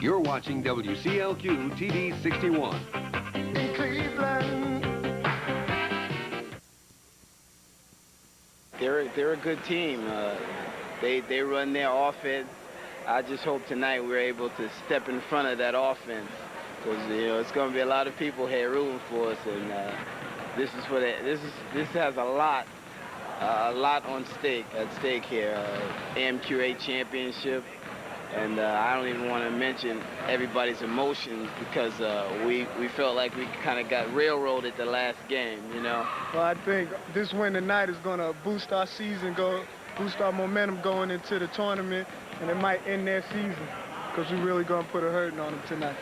You're watching WCLQ TV 61. In Cleveland. They're a good team. They run their offense. I just hope tonight we're able to step in front of that offense, because it's going to be a lot of people here rooting for us, and this has a lot on stake here. AMQA championship, and I don't even want to mention everybody's emotions, because we felt like we kind of got railroaded the last game, Well, I think this win tonight is going to boost our season, boost our momentum going into the tournament, and it might end their season, because we're really going to put a hurting on them tonight.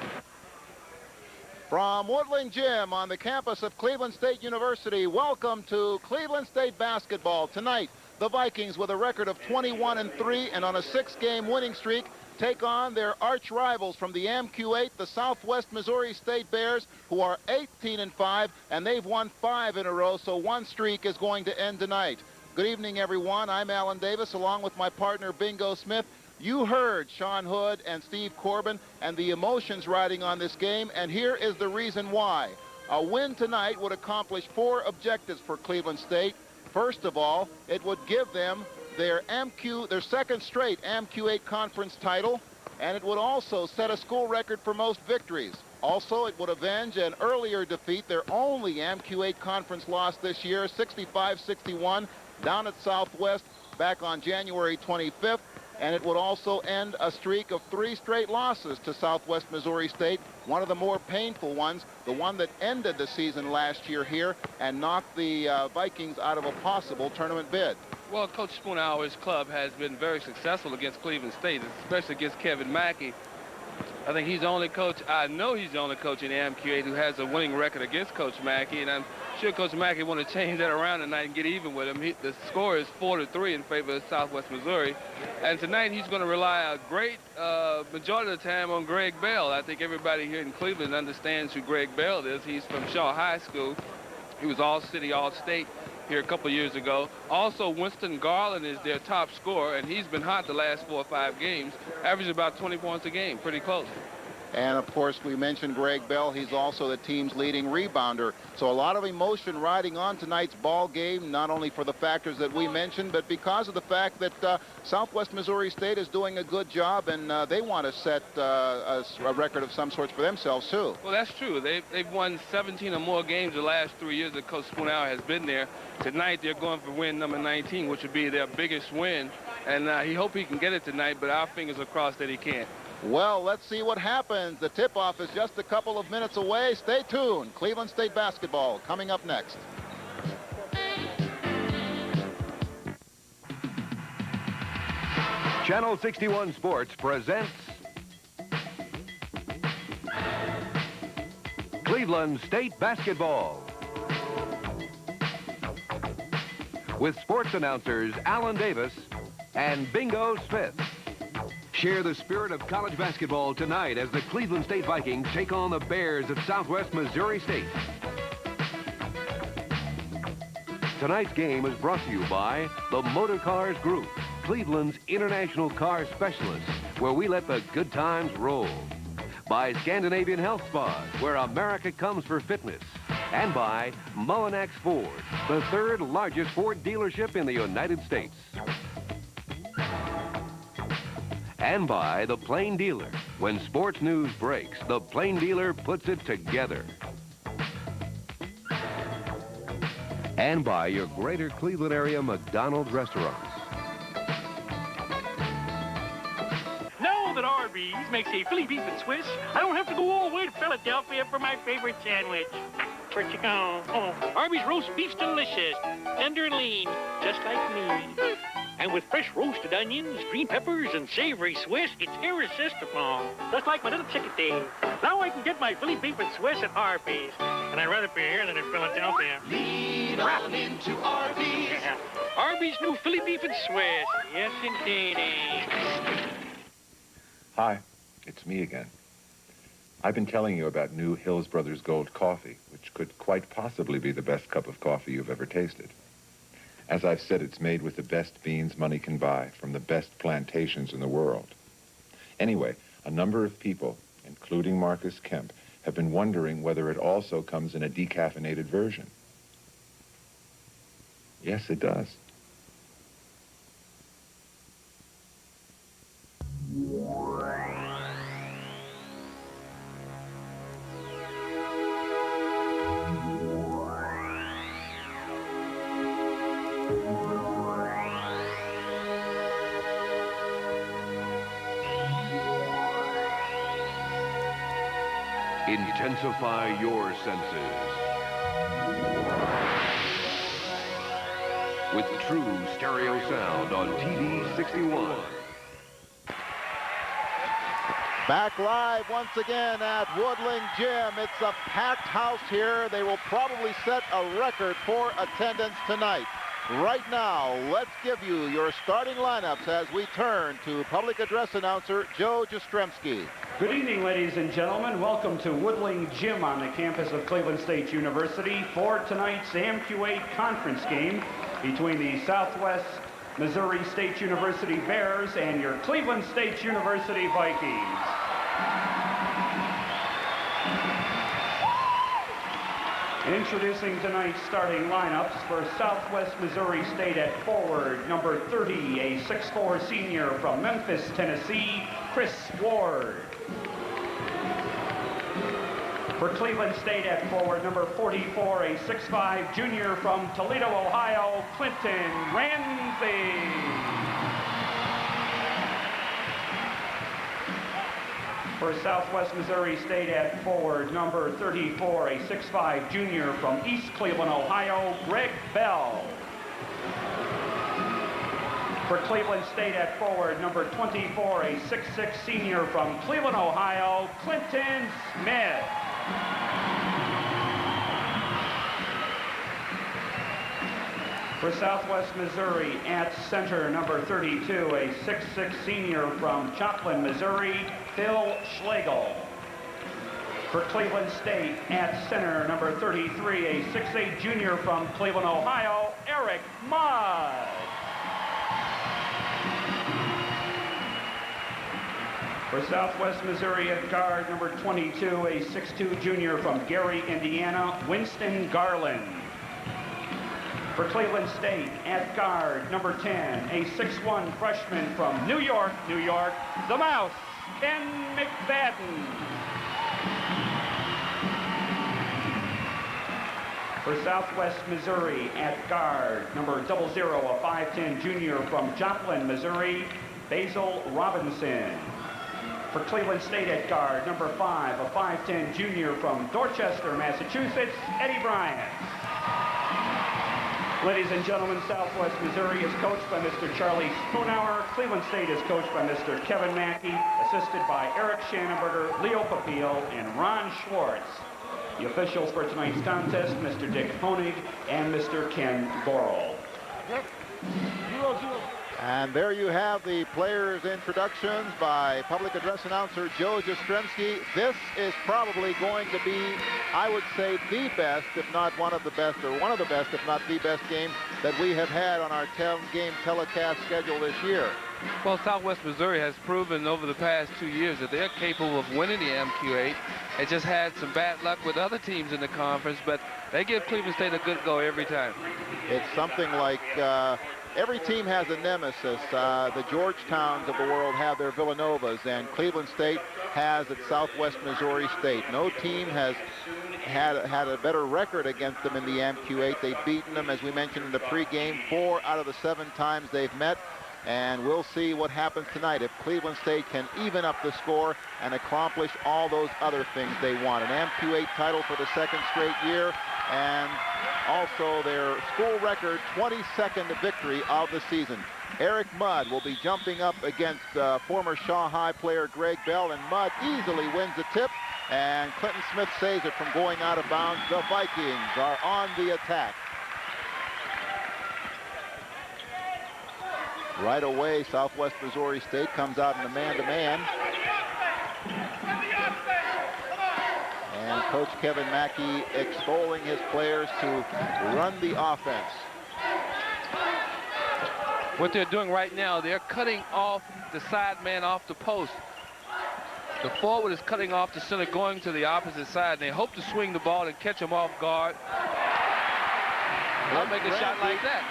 From Woodland Gym on the campus of Cleveland State University, welcome to Cleveland State basketball. Tonight, the Vikings, with a record of 21-3 and on a 6-game winning streak, take on their arch rivals from the AMQ8, the Southwest Missouri State Bears, who are 18-5, and they've won 5 in a row, so one streak is going to end tonight. Good evening, everyone. I'm Alan Davis, along with my partner, Bingo Smith. You heard Sean Hood and Steve Corbin and the emotions riding on this game, and here is the reason why. A win tonight would accomplish 4 objectives for Cleveland State. First of all, it would give them their second straight AMQ8 conference title, and it would also set a school record for most victories. Also, it would avenge an earlier defeat, their only AMQ8 conference loss this year, 65-61, down at Southwest back on January 25th. And it would also end a streak of 3 straight losses to Southwest Missouri State, one of the more painful ones, the one that ended the season last year here and knocked the Vikings out of a possible tournament bid. Well, Coach Spoonhour's club has been very successful against Cleveland State, especially against Kevin Mackey. I think he's the only coach, I know he's the only coach in the AMQ8 who has a winning record against Coach Mackey, and I'm sure Coach Mackey want to change that around tonight and get even with him. The score is 4-3 in favor of Southwest Missouri, and tonight he's going to rely a great majority of the time on Greg Bell. I think everybody here in Cleveland understands who Greg Bell is. He's from Shaw High School. He was All-City, All-State here a couple years ago. Also, Winston Garland is their top scorer, and he's been hot the last 4 or 5 games, averaging about 20 points a game, pretty close. And, of course, we mentioned Greg Bell. He's also the team's leading rebounder. So a lot of emotion riding on tonight's ball game, not only for the factors that we mentioned, but because of the fact that Southwest Missouri State is doing a good job, and they want to set a record of some sorts for themselves, too. Well, that's true. They've won 17 or more games the last 3 years that Coach Spoonhour has been there. Tonight, they're going for win number 19, which would be their biggest win. And he hopes he can get it tonight, but our fingers are crossed that he can't. Well, let's see what happens. The tip-off is just a couple of minutes away. Stay tuned. Cleveland State basketball coming up next. Channel 61 Sports presents Cleveland State basketball, with sports announcers Alan Davis and Bingo Smith. Share the spirit of college basketball tonight as the Cleveland State Vikings take on the Bears of Southwest Missouri State. Tonight's game is brought to you by the Motor Cars Group, Cleveland's international car specialists, where we let the good times roll. By Scandinavian Health Spas, where America comes for fitness. And by Mullinax Ford, the 3rd largest Ford dealership in the United States. And by The Plain Dealer. When sports news breaks, The Plain Dealer puts it together. And by your greater Cleveland area McDonald's restaurants. Now that Arby's makes a Philly beef and Swiss, I don't have to go all the way to Philadelphia for my favorite sandwich. Where'd you go? Oh, Arby's roast beef's delicious, tender and lean, just like me. And with fresh roasted onions, green peppers, and savory Swiss, it's irresistible. Just like my little chickadee. Now I can get my Philly beef and Swiss at Arby's. And I'd rather be here than in Philadelphia. Lead on into Arby's. Yeah. Arby's new Philly beef and Swiss. Yes, indeed. Hi, it's me again. I've been telling you about new Hills Brothers Gold Coffee, which could quite possibly be the best cup of coffee you've ever tasted. As I've said, it's made with the best beans money can buy from the best plantations in the world. Anyway, A number of people, including Marcus Kemp, have been wondering whether it also comes in a decaffeinated version. Yes, it does. Intensify your senses with true stereo sound on TV 61. Back live once again at Woodling Gym. It's a packed house here. They will probably set a record for attendance tonight. Right now, let's give you your starting lineups as we turn to public address announcer Joe Jastrzemski. Good evening, ladies and gentlemen. Welcome to Woodling Gym on the campus of Cleveland State University for tonight's AMQ8 conference game between the Southwest Missouri State University Bears and your Cleveland State University Vikings. Introducing tonight's starting lineups for Southwest Missouri State at forward, number 30, a 6'4" senior from Memphis, Tennessee, Chris Ward. For Cleveland State at forward, number 44, a 6'5" junior from Toledo, Ohio, Clinton Ramsey. For Southwest Missouri State at forward, number 34, a 6'5" junior from East Cleveland, Ohio, Greg Bell. For Cleveland State at forward, number 24, a 6'6" senior from Cleveland, Ohio, Clinton Smith. For Southwest Missouri at center, number 32, a 6'6" senior from Joplin, Missouri, Phil Schlegel. For Cleveland State at center, number 33, a 6'8" junior from Cleveland, Ohio, Eric Mudd. For Southwest Missouri at guard, number 22, a 6'2" junior from Gary, Indiana, Winston Garland. For Cleveland State at guard, number 10, a 6'1" freshman from New York, New York, the Mouse, Ken McFadden. For Southwest Missouri at guard, number 00, a 5'10" junior from Joplin, Missouri, Basil Robinson. For Cleveland State at guard, number 5, a 5'10" junior from Dorchester, Massachusetts, Eddie Bryant. Ladies and gentlemen, Southwest Missouri is coached by Mr. Charlie Spoonhour. Cleveland State is coached by Mr. Kevin Mackey, assisted by Eric Schanenberger, Leo Papil, and Ron Schwartz. The officials for tonight's contest, Mr. Dick Honig and Mr. Ken Gorel. And there you have the players' introductions by public address announcer Joe Jastrzemski. This is probably going to be, I would say, the best, if not one of the best, or one of the best, if not the best game that we have had on our 10-game telecast schedule this year. Well, Southwest Missouri has proven over the past 2 years that they're capable of winning the AMQ8. It just had some bad luck with other teams in the conference, but they give Cleveland State a good go every time. It's something like every team has a nemesis. The Georgetowns of the world have their Villanovas, and Cleveland State has at Southwest Missouri State. No team has had a better record against them in the AMQ8. They've beaten them, as we mentioned in the pregame, 4 out of the 7 times they've met. And we'll see what happens tonight if Cleveland State can even up the score and accomplish all those other things they want. An AMQ8 title for the 2nd straight year, and also their school record 22nd victory of the season. Eric Mudd will be jumping up against former Shaw High player Greg Bell, and Mudd easily wins the tip, and Clinton Smith saves it from going out of bounds. The Vikings are on the attack. Right away, Southwest Missouri State comes out in a man-to-man. And Coach Kevin Mackey extolling his players to run the offense. What they're doing right now, they're cutting off the side man off the post. The forward is cutting off the center, going to the opposite side, and they hope to swing the ball and catch him off guard. I'll make a shot like that.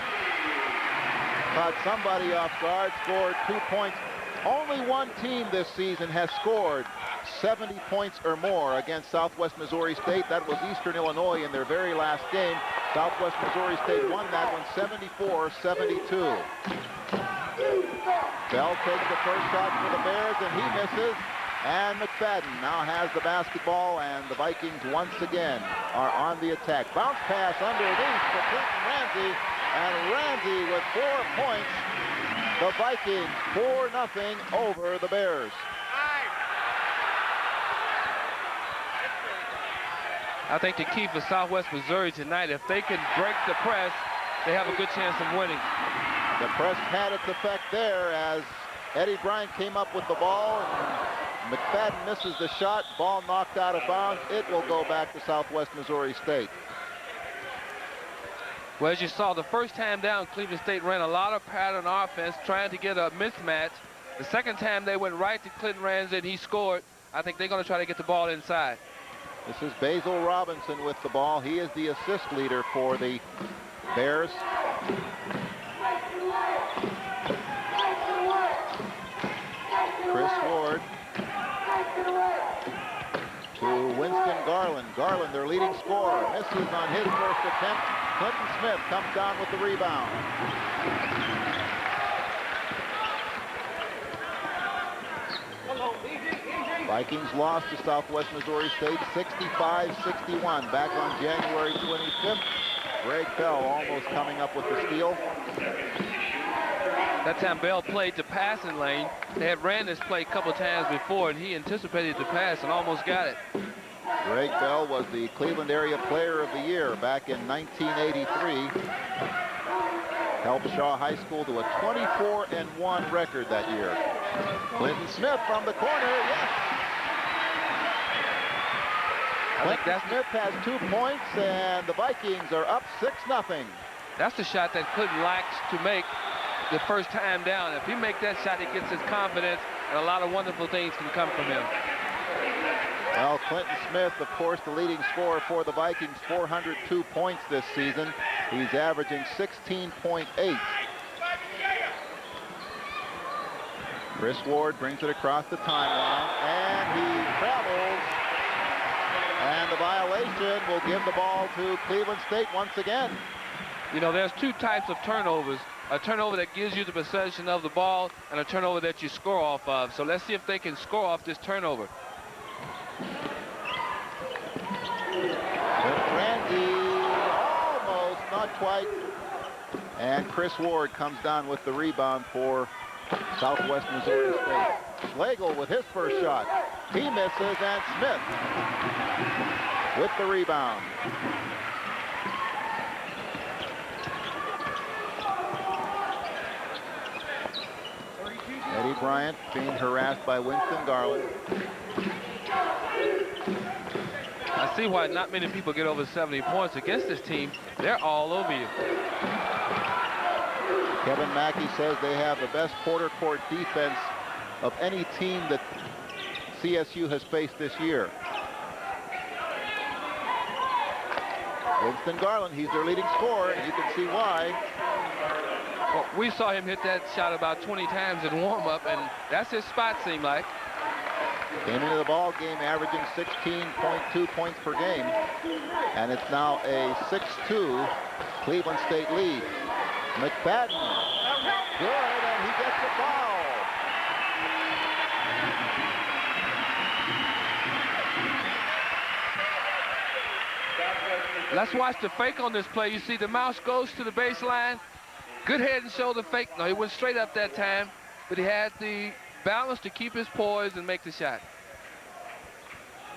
Caught somebody off guard, scored 2 points. Only one team this season has scored 70 points or more against Southwest Missouri State. That was Eastern Illinois in their very last game. Southwest Missouri State won that one 74-72. Bell takes the first shot for the Bears, and he misses. And McFadden now has the basketball, and the Vikings once again are on the attack. Bounce pass underneath for Clinton Ramsey, and Ramsey with 4 points. The Vikings 4-0 over the Bears. I think the key for Southwest Missouri tonight, if they can break the press, they have a good chance of winning. The press had its effect there as Eddie Bryant came up with the ball. McFadden misses the shot. Ball knocked out of bounds. It will go back to Southwest Missouri State. Well, as you saw, the first time down, Cleveland State ran a lot of pattern offense, trying to get a mismatch. The second time, they went right to Clinton Ramsey, and he scored. I think they're going to try to get the ball inside. This is Basil Robinson with the ball. He is the assist leader for the Bears. Chris Ward to Winston Garland. Garland, their leading scorer, misses on his first attempt. Clinton Smith comes down with the rebound. Vikings lost to Southwest Missouri State 65-61 back on January 25th. Greg Bell almost coming up with the steal. That time Bell played the passing lane. They had ran this play a couple times before, and he anticipated the pass and almost got it. Greg Bell was the Cleveland Area Player of the Year back in 1983. Helped Shaw High School to a 24-1 record that year. Clinton Smith from the corner, yes. Clinton Smith has 2 points, and the Vikings are up 6-0. That's the shot that Clinton likes to make the first time down. If he makes that shot, he gets his confidence, and a lot of wonderful things can come from him. Well, Clinton Smith, of course, the leading scorer for the Vikings, 402 points this season. He's averaging 16.8. Chris Ward brings it across the timeline, and he travels. And the violation will give the ball to Cleveland State once again. You know, there's two types of turnovers. A turnover that gives you the possession of the ball, and a turnover that you score off of. So let's see if they can score off this turnover. Randy, almost, not quite. And Chris Ward comes down with the rebound for Southwest Missouri State. Schlegel with his first shot. He misses, and Smith with the rebound. Eddie Bryant being harassed by Winston Garland. I see why not many people get over 70 points against this team. They're all over you. Kevin Mackey says they have the best quarter court defense of any team that CSU has faced this year. Winston Garland, he's their leading scorer, and you can see why. Well, we saw him hit that shot about 20 times in warm-up, and that's his spot, seemed like. Came into the ball game averaging 16.2 points per game, and it's now a 6-2 Cleveland State lead. McFadden, good, and he gets the foul. Let's watch the fake on this play. You see the mouse goes to the baseline. Good head and shoulder fake. No, he went straight up that time, but he had the balance to keep his poise and make the shot.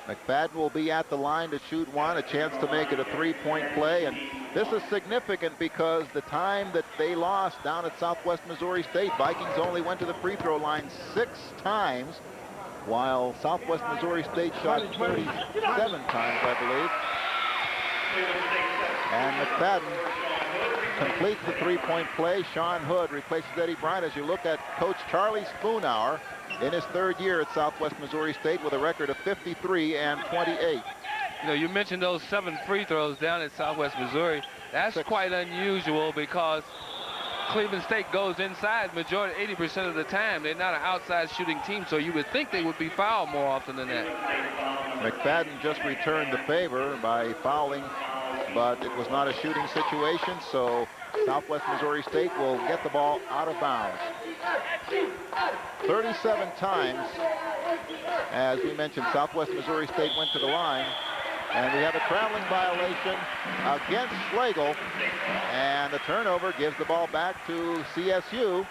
McFadden will be at the line to shoot one, a chance to make it a three-point play. And this is significant because the time that they lost down at Southwest Missouri State, Vikings only went to the free throw line 6 times, while Southwest Missouri State shot 37 times, I believe. And McFadden completes the three-point play. Sean Hood replaces Eddie Bryant. As you look at Coach Charlie Spoonhour, in his third year at Southwest Missouri State with a record of 53-28. You know, you mentioned those 7 free throws down at Southwest Missouri. That's quite unusual because Cleveland State goes inside majority 80% of the time. They're not an outside shooting team, so you would think they would be fouled more often than that. McFadden just returned the favor by fouling, but it was not a shooting situation, so Southwest Missouri State will get the ball out of bounds. 37 times, as we mentioned, Southwest Missouri State went to the line. And we have a traveling violation against Schlegel. And the turnover gives the ball back to CSU.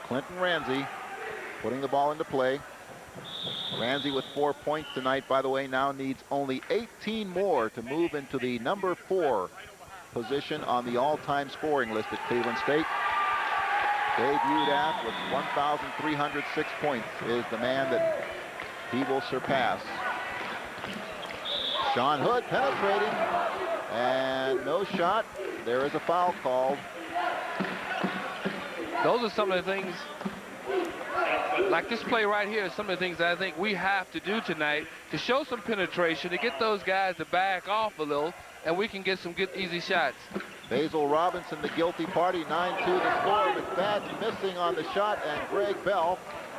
Clinton Ramsey putting the ball into play. Ramsey with 4 points tonight, by the way, now needs only 18 more to move into the number 4 position on the all-time scoring list at Cleveland State. Dave Udath with 1,306 points is the man that he will surpass. Sean Hood penetrating, and no shot. There is a foul called. Those are some of the things, like this play right here, is some of the things that I think we have to do tonight to show some penetration, to get those guys to back off a little, and we can get some good, easy shots. Basil Robinson, the guilty party, 9-2 the score. McFadden missing on the shot, and Greg Bell,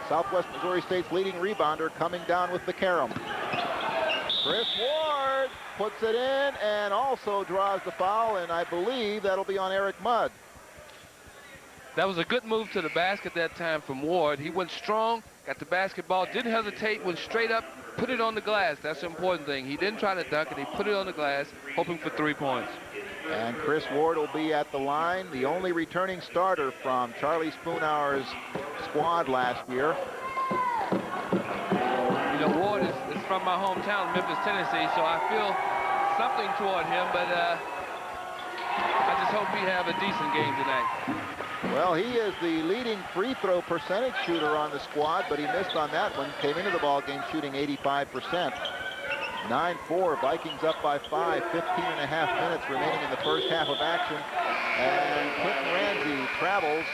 Southwest Missouri State's leading rebounder, coming down with the carom. Chris Ward puts it in and also draws the foul, and I believe that'll be on Eric Mudd. That was a good move to the basket that time from Ward. He went strong, got the basketball, didn't hesitate, went straight up, put it on the glass. That's the important thing. He didn't try to dunk it. He put it on the glass, hoping for 3 points. And Chris Ward will be at the line, the only returning starter from Charlie Spoonhour's squad last year. You know, Ward is from my hometown, Memphis, Tennessee, so I feel something toward him, but I just hope he have a decent game tonight. Well, he is the leading free throw percentage shooter on the squad, but he missed on that one. Came into the ball game shooting 85%. 9-4, Vikings up by 5, 15.5 minutes remaining in the first half of action. And Clinton Ramsey travels,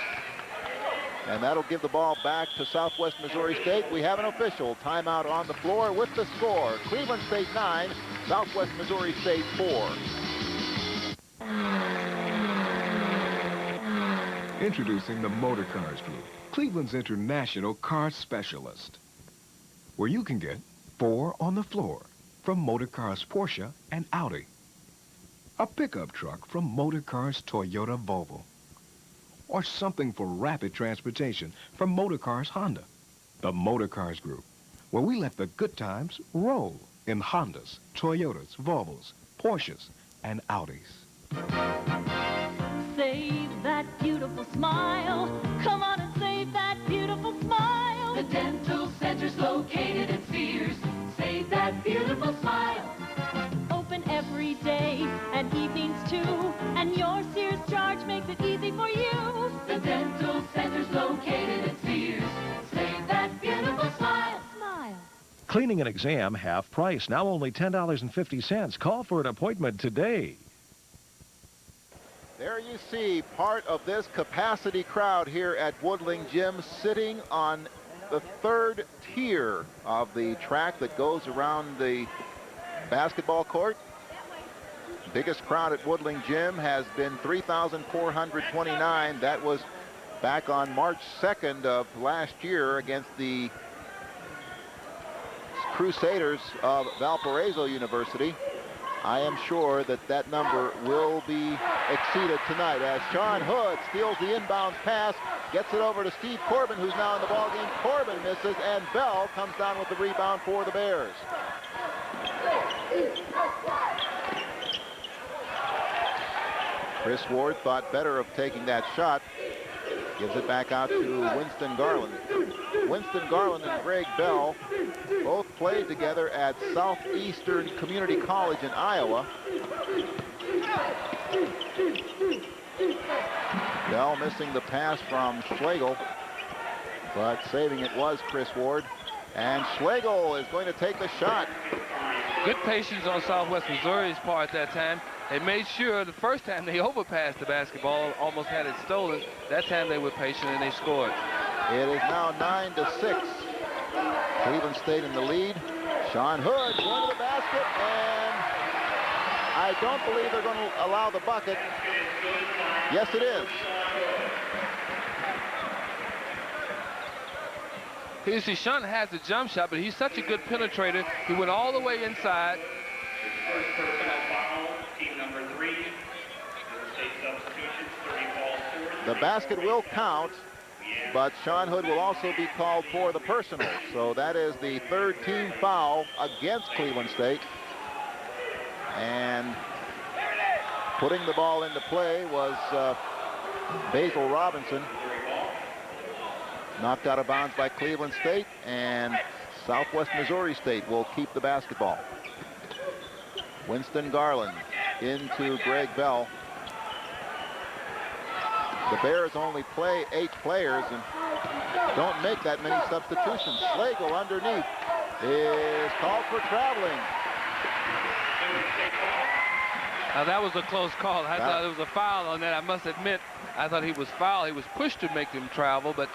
and that'll give the ball back to Southwest Missouri State. We have an official timeout on the floor with the score. Cleveland State 9, Southwest Missouri State 4. Introducing the Motor Cars Group, Cleveland's international car specialist, where you can get 4 on the floor from Motor Cars Porsche and Audi, a pickup truck from Motor Cars Toyota Volvo, or something for rapid transportation from Motor Cars Honda. The Motor Cars Group, where we let the good times roll in Hondas, Toyotas, Volvos, Porsches, and Audis. Save that beautiful smile. Come on and save that beautiful smile. The dental center's located at Sears. Save that beautiful smile. Open every day and evenings too. And your Sears charge makes it easy for you. The dental center's located at Sears. Save that beautiful smile. Smile. Cleaning and exam half price, now only $10.50. Call for an appointment today. There you see part of this capacity crowd here at Woodling Gym sitting on the third tier of the track that goes around the basketball court. Biggest crowd at Woodling Gym has been 3,429. That was back on March 2nd of last year against the Crusaders of Valparaiso University. I am sure that that number will be exceeded tonight as Sean Hood steals the inbound pass, gets it over to Steve Corbin, who's now in the ballgame. Corbin misses, and Bell comes down with the rebound for the Bears. Chris Ward thought better of taking that shot. Gives it back out to Winston Garland. Winston Garland and Greg Bell both played together at Southeastern Community College in Iowa. Bell missing the pass from Schlegel, but saving it was Chris Ward. And Schlegel is going to take the shot. Good patience on Southwest Missouri's part that time. They made sure the first time they overpassed the basketball, almost had it stolen. That time they were patient and they scored. It is now 9-6. Cleveland State in the lead. Sean Hood going to the basket, and I don't believe they're going to allow the bucket. Yes, it is. You see, Sean has the jump shot, but he's such a good penetrator. He went all the way inside. First personal foul, team number 3. State substitutions, 30 balls forward. The basket will count, but Sean Hood will also be called for the personal. So that is the third team foul against Cleveland State. And putting the ball into play was Basil Robinson. Knocked out of bounds by Cleveland State, and Southwest Missouri State will keep the basketball. Winston Garland into Greg Bell. The Bears only play 8 players and don't make that many substitutions. Schlegel underneath is called for traveling. Now that was a close call. I thought it was a foul on that. I must admit, I thought he was fouled. He was pushed to make him travel, but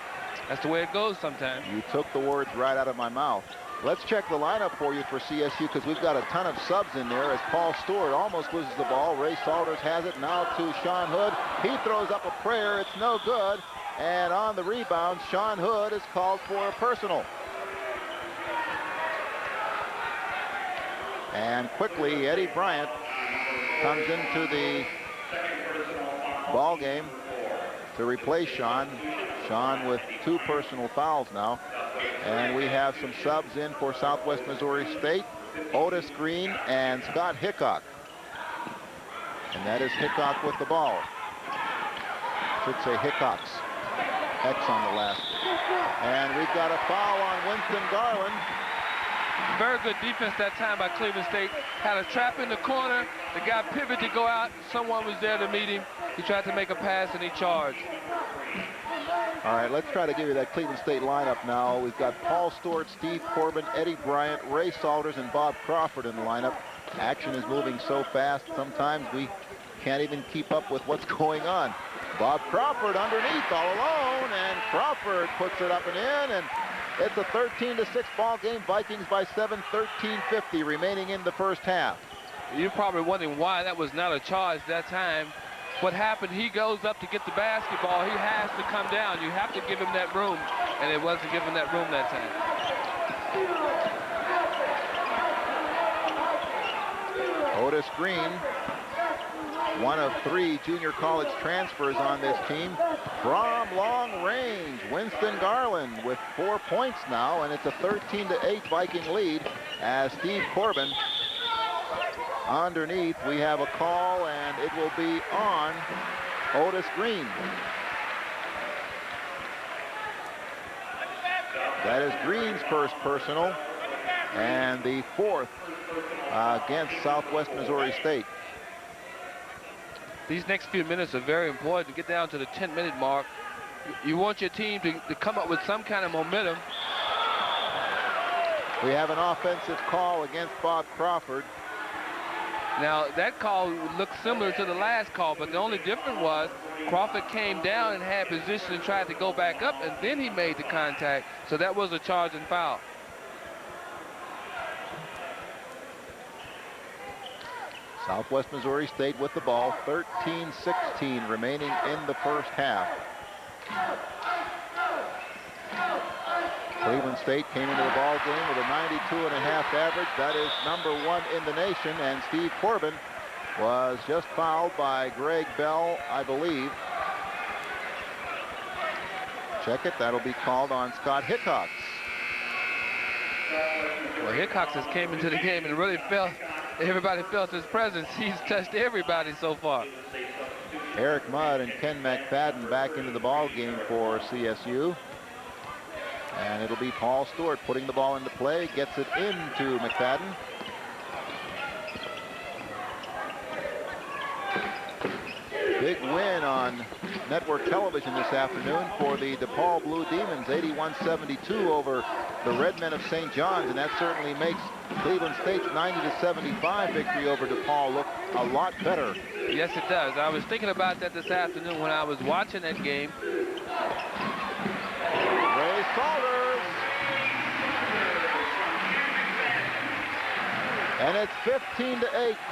that's the way it goes sometimes. You took the words right out of my mouth. Let's check the lineup for you for CSU, because we've got a ton of subs in there as Paul Stewart almost loses the ball. Ray Salters has it now to Sean Hood. He throws up a prayer. It's no good. And on the rebound, Sean Hood is called for a personal. And quickly, Eddie Bryant comes into the ball game to replace Sean. Sean with 2 personal fouls now. And we have some subs in for Southwest Missouri State. Otis Green and Scott Hickok. And that is Hickok with the ball. Should say Hickox. X on the last. And we've got a foul on Winston Garland. Very good defense that time by Cleveland State. Had a trap in the corner. The guy pivoted to go out. Someone was there to meet him. He tried to make a pass and he charged. All right, let's try to give you that Cleveland State lineup now. We've got Paul Stewart, Steve Corbin, Eddie Bryant, Ray Salters, and Bob Crawford in the lineup. Action is moving so fast, sometimes we can't even keep up with what's going on. Bob Crawford underneath all alone, and Crawford puts it up and in, and it's a 13-6 ball game. Vikings by 7, 13:50 remaining in the first half. You're probably wondering why that was not a charge that time. What happened, he goes up to get the basketball. He has to come down. You have to give him that room, and it wasn't given that room that time. Otis Green, one of 3 junior college transfers on this team. From long range, Winston Garland with 4 points now, and it's a 13-8 Viking lead as Steve Corbin. Underneath, we have a call, and it will be on Otis Green. That is Green's first personal, and the 4th against Southwest Missouri State. These next few minutes are very important to get down to the 10-minute mark. You want your team to come up with some kind of momentum. We have an offensive call against Bob Crawford. Now, that call looked similar to the last call, but the only difference was Crawford came down and had position and tried to go back up, and then he made the contact. So that was a charge and foul. Southwest Missouri State with the ball, 13-16 remaining in the first half. Cleveland State came into the ball game with a 92.5 average. That is #1 in the nation, and Steve Corbin was just fouled by Greg Bell, I believe. Check it, that'll be called on Scott Hickox. Well, Hickox has came into the game and really everybody felt his presence. He's touched everybody so far. Eric Mudd and Ken McFadden back into the ball game for CSU. And it'll be Paul Stewart putting the ball into play, gets it into McFadden. Big win on network television this afternoon for the DePaul Blue Demons, 81-72 over the Red Men of St. John's, and that certainly makes Cleveland State's 90-75 victory over DePaul look a lot better. Yes, it does. I was thinking about that this afternoon when I was watching that game. Ray Salters. And it's 15-8,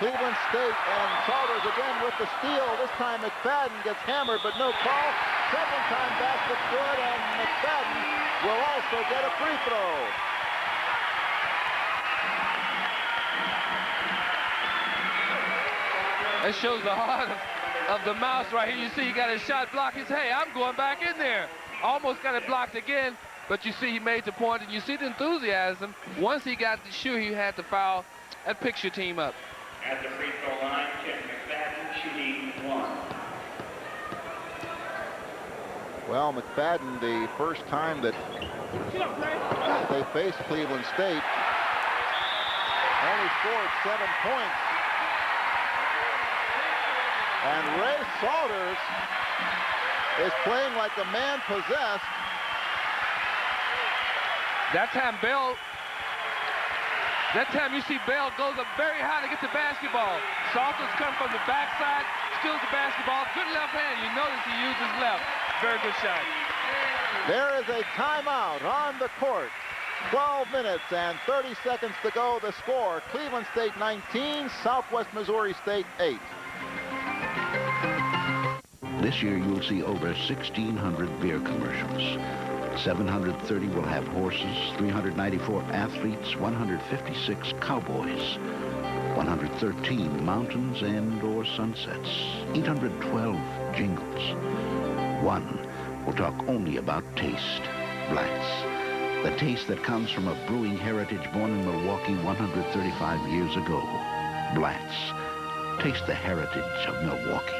Cleveland State, and Salters again with the steal. This time McFadden gets hammered, but no call. Second time basket's good, and McFadden will also get a free throw. That shows the heart of the mouse right here. You see he got his shot blocked. He said, hey, I'm going back in there. Almost got it blocked again, but you see he made the point, and you see the enthusiasm. Once he got sure he had to foul, that picks your team up. At the free throw line, Ken McFadden shooting 1. Well, McFadden, the first time that they faced Cleveland State, only scored 7 points. And Ray Salters is playing like a man possessed. That time you see Bell goes up very high to get the basketball. Salters come from the backside, steals the basketball. Good left hand. You notice he used his left. Very good shot. There is a timeout on the court. 12 minutes and 30 seconds to go. The score, Cleveland State 19, Southwest Missouri State 8. This year you'll see over 1,600 beer commercials. 730 will have horses, 394 athletes, 156 cowboys, 113 mountains and or sunsets, 812 jingles. One will talk only about taste, Blatz. The taste that comes from a brewing heritage born in Milwaukee 135 years ago. Blatz. Taste the heritage of Milwaukee.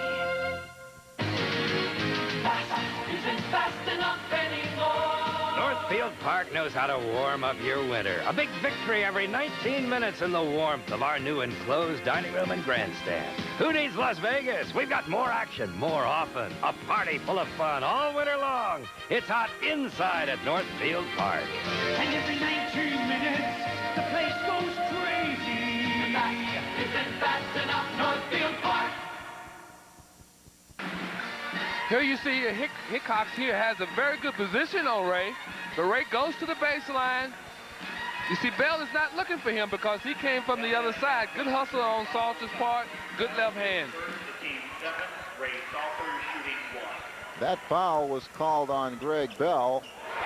Northfield Park knows how to warm up your winter. A big victory every 19 minutes in the warmth of our new enclosed dining room and grandstand. Who needs Las Vegas? We've got more action, more often. A party full of fun all winter long. It's hot inside at Northfield Park. And every 19 minutes, the place goes crazy. That isn't fast enough, Northfield Park. Here you see Hickox here has a very good position on Ray. But Ray goes to the baseline. You see Bell is not looking for him because he came from the other side. Good hustle on Salters' part. Good left hand. Ray Salters shooting 1. That foul was called on Greg Bell,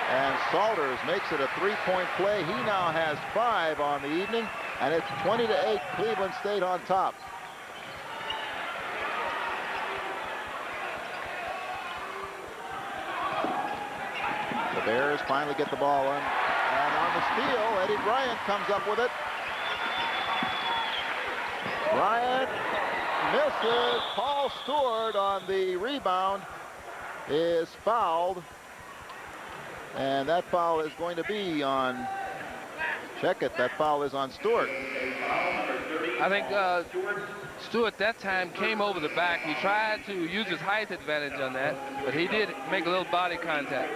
and Salters makes it a three-point play. He now has 5 on the evening, and it's 20-8, Cleveland State on top. The Bears finally get the ball on, and on the steal, Eddie Bryant comes up with it. Bryant misses. Paul Stewart on the rebound is fouled, and that foul is going to be on, check it, that foul is on Stewart. I think Stewart that time came over the back. He tried to use his height advantage on that, but he did make a little body contact.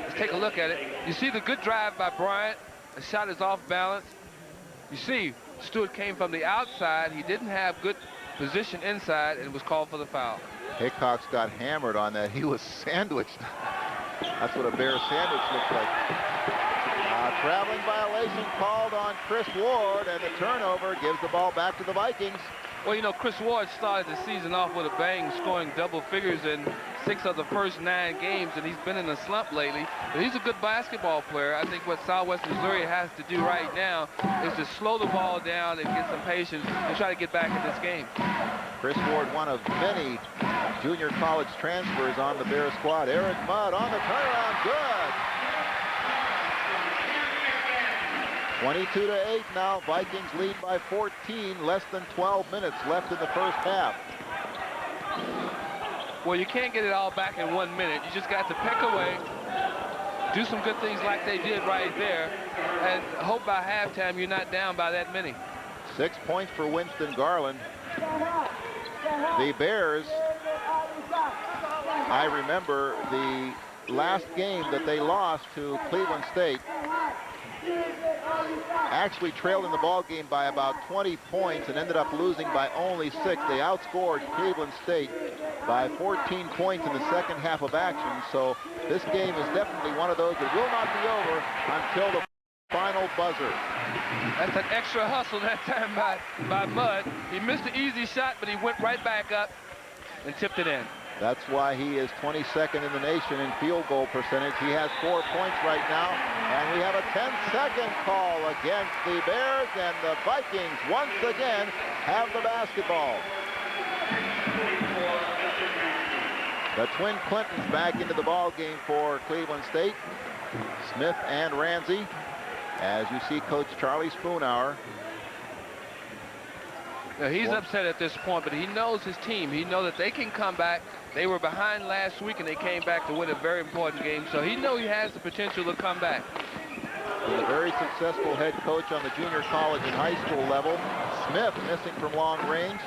Let's take a look at it. You see the good drive by Bryant. The shot is off balance. You see Stewart came from the outside. He didn't have good position inside and was called for the foul. Hickox got hammered on that. He was sandwiched. That's what a Bear sandwich looks like. Traveling violation called on Chris Ward, and the turnover gives the ball back to the Vikings. Well, you know, Chris Ward started the season off with a bang, scoring double figures in 6 of the first 9 games, and he's been in a slump lately. But he's a good basketball player. I think what Southwest Missouri has to do right now is to slow the ball down and get some patience and try to get back in this game. Chris Ward, one of many junior college transfers on the Bear squad. Eric Mudd on the turnaround, good. 22-8 now. Vikings lead by 14. Less than 12 minutes left in the first half. Well, you can't get it all back in 1 minute. You just got to pick away, do some good things like they did right there, and hope by halftime you're not down by that many. 6 points for Winston Garland. The Bears I remember the last game that they lost to Cleveland State. Actually trailed in the ball game by about 20 points and ended up losing by only 6. They outscored Cleveland State by 14 points in the second half of action. So this game is definitely one of those that will not be over until the final buzzer. That's an extra hustle that time by Mudd. He missed the easy shot, but he went right back up and tipped it in. That's why he is 22nd in the nation in field goal percentage. He has 4 points right now. And we have a 10-second call against the Bears, and the Vikings once again have the basketball. The twin Clintons back into the ball game for Cleveland State. Smith and Ramsey. As you see Coach Charlie Spoonhour. Now, he's upset at this point, but he knows his team. He knows that they can come back. They were behind last week, and they came back to win a very important game. So he knows he has the potential to come back. He's a very successful head coach on the junior college and high school level. Smith missing from long range.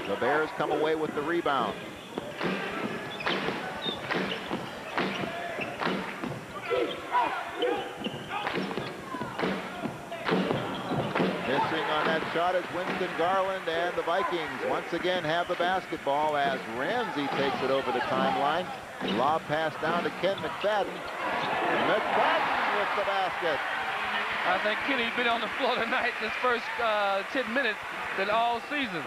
The Bears come away with the rebound. Missing on that shot is Winston Garland, and the Vikings once again have the basketball as Ramsey takes it over the timeline. Lob pass down to Ken McFadden. McFadden with the basket. I think Kenny's been on the floor tonight this first 10 minutes than all season.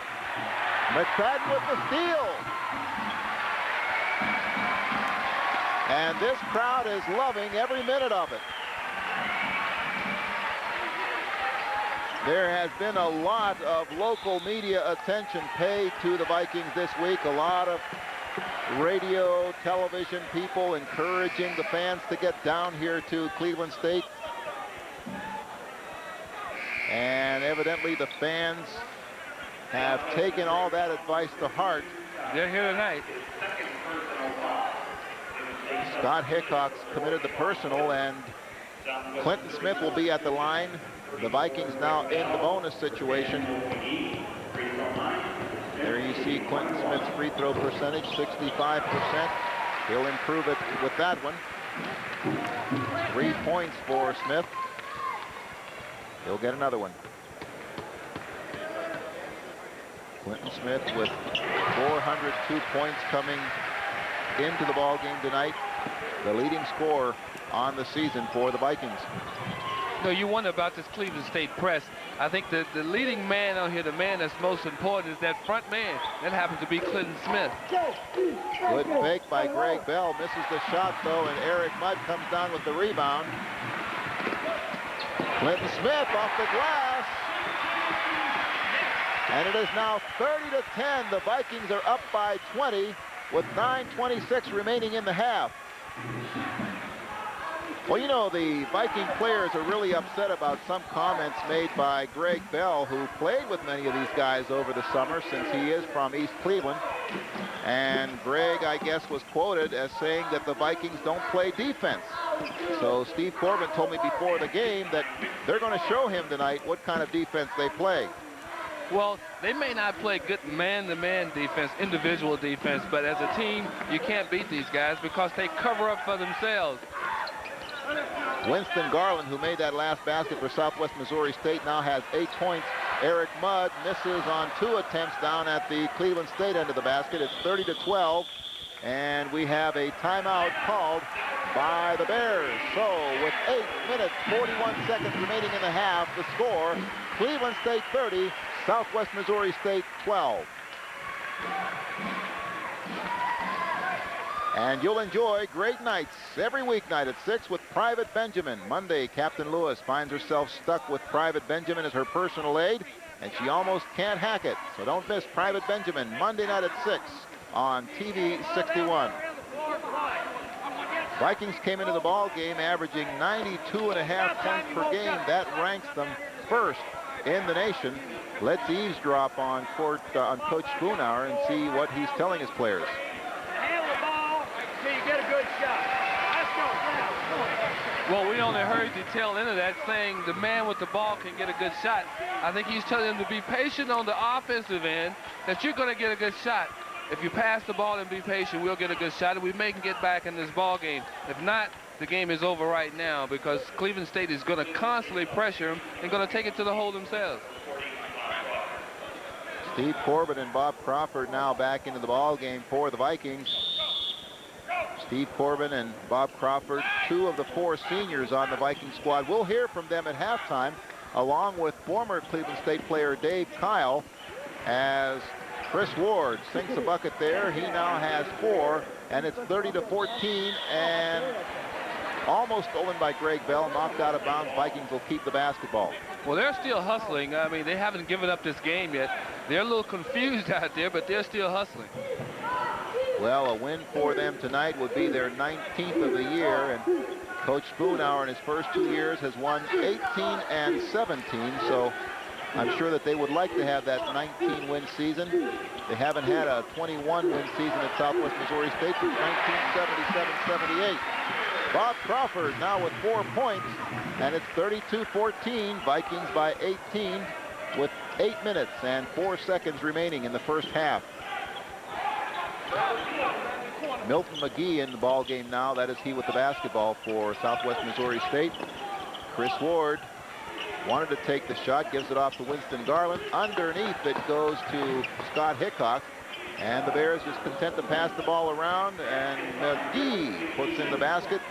McFadden with the steal. And this crowd is loving every minute of it. There has been a lot of local media attention paid to the Vikings this week. A lot of radio, television people encouraging the fans to get down here to Cleveland State. And evidently the fans have taken all that advice to heart. They're here tonight. Scott Hickok's committed the personal, and Clinton Smith will be at the line. The Vikings now in the bonus situation. There you see Clinton Smith's free throw percentage, 65%. He'll improve it with that one. 3 points for Smith. He'll get another one. Clinton Smith with 402 points coming into the ball game tonight. The leading scorer on the season for the Vikings. You know, you wonder about this Cleveland State press. I think the leading man out here, the man that's most important, is that front man. That happens to be Clinton Smith. Good fake by Greg Bell. Misses the shot, though, and Eric Mudd comes down with the rebound. Clinton Smith off the glass. And it is now 30-10. The Vikings are up by 20 with 9:26 remaining in the half. Well, you know, the Viking players are really upset about some comments made by Greg Bell, who played with many of these guys over the summer since he is from East Cleveland. And Greg, I guess, was quoted as saying that the Vikings don't play defense. So Steve Corbin told me before the game that they're going to show him tonight what kind of defense they play. Well, they may not play good man-to-man defense, individual defense, but as a team, you can't beat these guys because they cover up for themselves. Winston Garland, who made that last basket for Southwest Missouri State, now has 8 points. Eric Mudd misses on 2 attempts down at the Cleveland State end of the basket. It's 30-12, and we have a timeout called by the Bears. So with 8 minutes, 41 seconds remaining in the half, the score, Cleveland State 30, Southwest Missouri State 12. And you'll enjoy great nights every weeknight at 6 with Private Benjamin. Monday, Captain Lewis finds herself stuck with Private Benjamin as her personal aide, and she almost can't hack it. So don't miss Private Benjamin Monday night at 6 on TV 61. Vikings came into the ball game averaging 92.5 points per game. That ranks them first in the nation. Let's eavesdrop on Coach Spoonhour and see what he's telling his players. You get a good shot. Let's go. Well, we only heard the tail end of that saying the man with the ball can get a good shot. I think he's telling them to be patient on the offensive end, that you're going to get a good shot. if you pass the ball and be patient, we'll get a good shot, and we may get back in this ball game. If not, the game is over right now because Cleveland State is going to constantly pressure them and going to take it to the hole themselves. Steve Corbin and Bob Crawford now back into the ball game for the Vikings. Steve Corbin and Bob Crawford, 2 of the 4 seniors on the Viking squad. We'll hear from them at halftime, along with former Cleveland State player Dave Kyle, as Chris Ward sinks a bucket there. He now has 4, and it's 30-14, and almost stolen by Greg Bell, knocked out of bounds. Vikings will keep the basketball. Well, they're still hustling. I mean, they haven't given up this game yet. They're a little confused out there, but they're still hustling. Well, a win for them tonight would be their 19th of the year, and Coach Spoonhour in his first 2 years has won 18 and 17, so I'm sure that they would like to have that 19-win season. They haven't had a 21-win season at Southwest Missouri State since 1977-78. Bob Crawford now with 4 points, and it's 32-14, Vikings by 18 with 8 minutes and 4 seconds remaining in the first half. Milton McGee in the ball game now. That is he with the basketball for Southwest Missouri State. Chris Ward wanted to take the shot, gives it off to Winston Garland. Underneath it goes to Scott Hickok, and the Bears just content to pass the ball around, and McGee puts in the basket.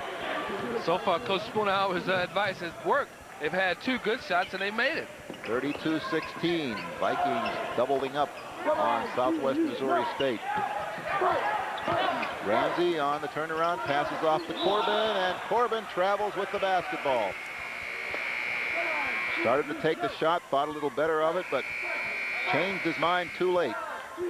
So far, Coach Spoonhour's advice has worked. They've had 2 good shots, and they made it. 32-16. Vikings doubling up on Southwest Missouri State. Ramsey on the turnaround, passes off to Corbin, and Corbin travels with the basketball. Started to take the shot, thought a little better of it, but changed his mind too late.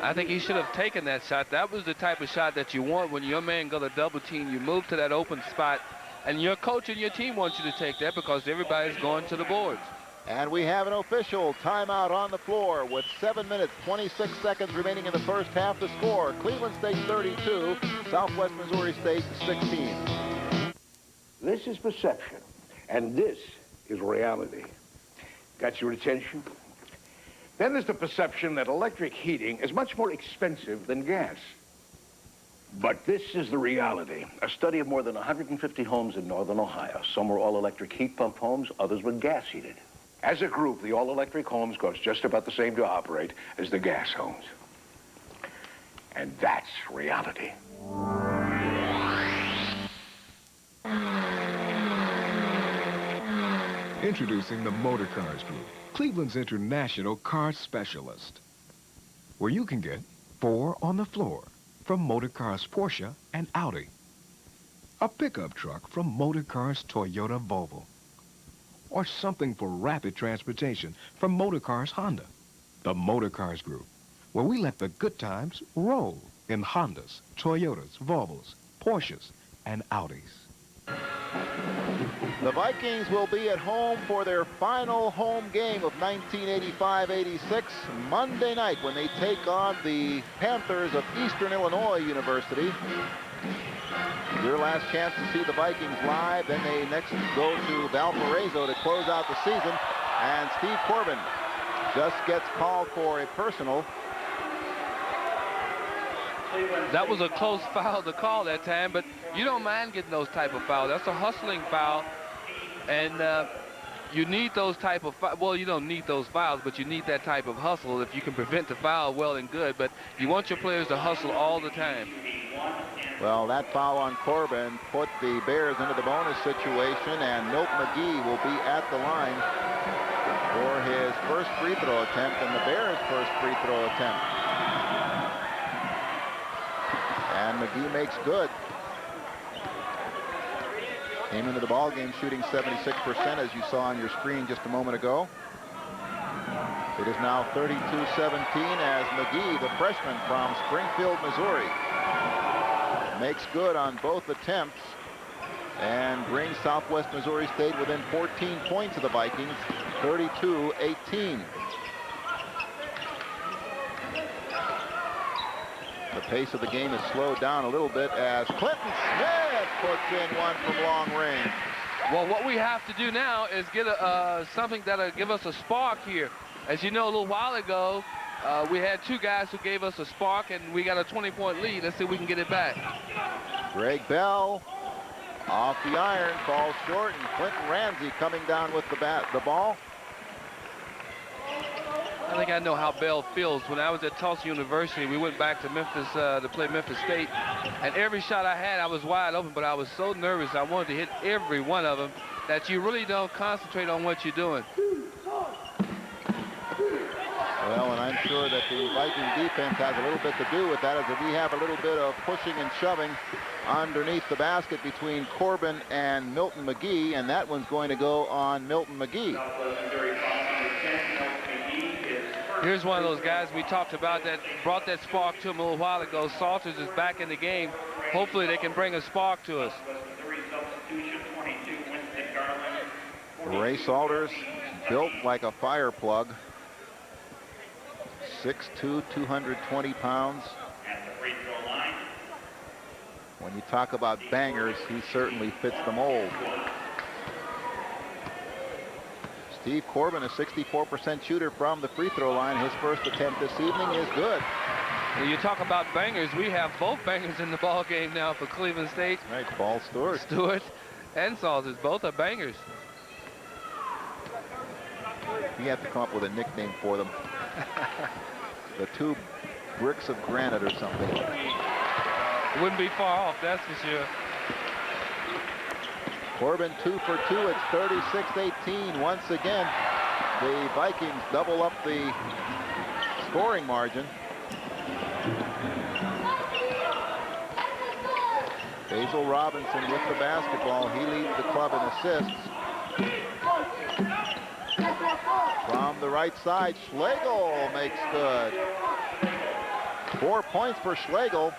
I think he should have taken that shot. That was the type of shot that you want when your man got a double team. You move to that open spot, and your coach and your team want you to take that because everybody's going to the boards. And we have an official timeout on the floor with 7 minutes, 26 seconds remaining in the first half. The score, Cleveland State 32, Southwest Missouri State 16. This is perception, and this is reality. Got your attention? Then there's the perception that electric heating is much more expensive than gas. But this is the reality. A study of more than 150 homes in northern Ohio. Some were all-electric heat pump homes, others were gas-heated. As a group, the all-electric homes cost just about the same to operate as the gas homes. And that's reality. Introducing the Motor Cars Group, Cleveland's international car specialist, where you can get 4 on the floor from Motor Cars Porsche and Audi, a pickup truck from Motor Cars Toyota Volvo, or something for rapid transportation from Motor Cars Honda. The Motor Cars Group, where we let the good times roll in Hondas, Toyotas, Volvos, Porsches, and Audis. The Vikings will be at home for their final home game of 1985-86 Monday night when they take on the Panthers of Eastern Illinois University. Your last chance to see the Vikings live. Then they next go to Valparaiso to close out the season. And Steve Corbin just gets called for a personal. That was a close foul to call that time, but you don't mind getting those type of fouls. That's a hustling foul, and you need those type of well, you don't need those fouls, but you need that type of hustle. If you can prevent the foul, well and good, but you want your players to hustle all the time. Well, that foul on Corbin put the Bears into the bonus situation, and Milt McGee will be at the line for his first free throw attempt and the Bears' first free throw attempt. And McGee makes good. Came into the ball game shooting 76%, as you saw on your screen just a moment ago. It is now 32-17 as McGee, the freshman from Springfield, Missouri, makes good on both attempts and brings Southwest Missouri State within 14 points of the Vikings, 32-18. The pace of the game is slowed down a little bit as Clinton Smith puts in one from long range. Well, what we have to do now is get something that'll give us a spark here. As you know, a little while ago, We had two guys who gave us a spark, and we got a 20-point lead. Let's see if we can get it back. Greg Bell off the iron, ball short, and Clinton Ramsey coming down with the ball. I think I know how Bell feels. When I was at Tulsa University, we went back to Memphis to play Memphis State, and every shot I had, I was wide open, but I was so nervous. I wanted to hit every one of them that you really don't concentrate on what you're doing. Well, and I'm sure that the Viking defense has a little bit to do with that, as we have a little bit of pushing and shoving underneath the basket between Corbin and Milton McGee, and that one's going to go on Milton McGee. Here's one of those guys we talked about that brought that spark to him a little while ago. Salters is back in the game. Hopefully they can bring a spark to us. Ray Salters, built like a fire plug. 6'2", 220 pounds. When you talk about bangers, he certainly fits the mold. Steve Corbin, a 64% shooter from the free throw line. His first attempt this evening is good. When you talk about bangers, we have both bangers in the ball game now for Cleveland State. Right, Paul Stewart. Stewart and Salters, both are bangers. You have to come up with a nickname for them. The two bricks of granite or something. Wouldn't be far off, that's for sure. Corbin 2 for 2. It's 36-18. Once again, the Vikings double up the scoring margin. Basil Robinson with the basketball. He leads the club in assists. From the right side, Schlegel makes good. 4 points for Schlegel,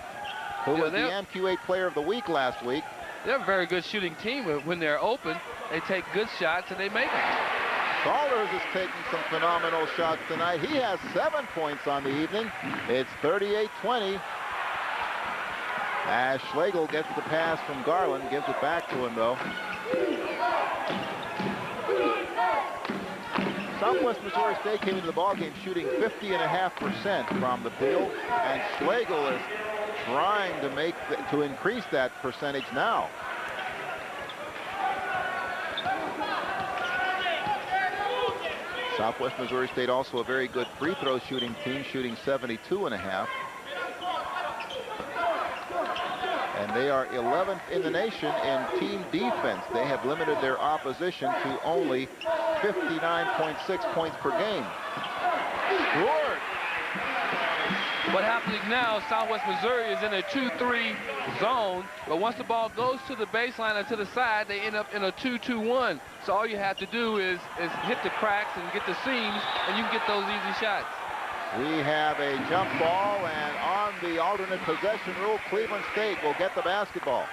who was the MQ8 Player of the Week last week. They're a very good shooting team. When they're open, they take good shots and they make them. Salters is taking some phenomenal shots tonight. He has 7 points on the evening. It's 38-20. As Schlegel gets the pass from Garland, gives it back to him though. Southwest Missouri State came into the ballgame shooting 50.5% from the field, and Schlegel is trying to increase that percentage now. Southwest Missouri State also a very good free throw shooting team, shooting 72.5%. And they are 11th in the nation in team defense. They have limited their opposition to only 59.6 points per game. Scored. What happens now, Southwest Missouri is in a 2-3 zone, but once the ball goes to the baseline or to the side, they end up in a 2-2-1. So all you have to do is hit the cracks and get the seams, and you can get those easy shots. We have a jump ball, and on the alternate possession rule, Cleveland State will get the basketball.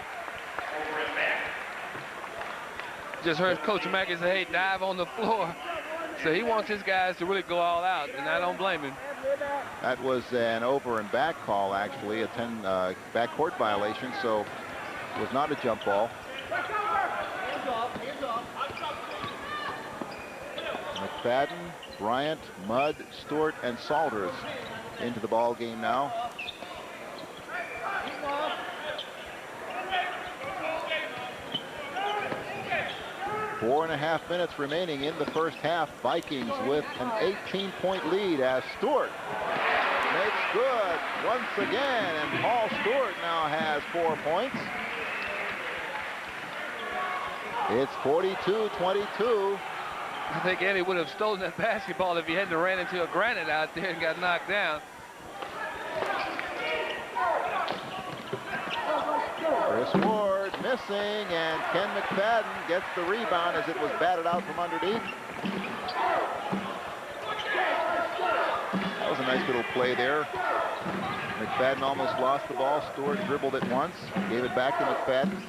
Just heard Coach Mackey say, hey, dive on the floor. So he wants his guys to really go all out, and I don't blame him. That was an over and back call, actually, a 10 backcourt violation, so it was not a jump ball. McFadden, Bryant, Mudd, Stewart, and Salters into the ball game now. Four and a half minutes remaining in the first half. Vikings with an 18-point lead as Stewart makes good once again, and Paul Stewart now has 4 points. It's 42-22. I think Eddie would have stolen that basketball if he hadn't ran into a granite out there and got knocked down. Chris Ward missing, and Ken McFadden gets the rebound as it was batted out from underneath. That was a nice little play there. McFadden almost lost the ball. Stewart dribbled it once, gave it back to McFadden.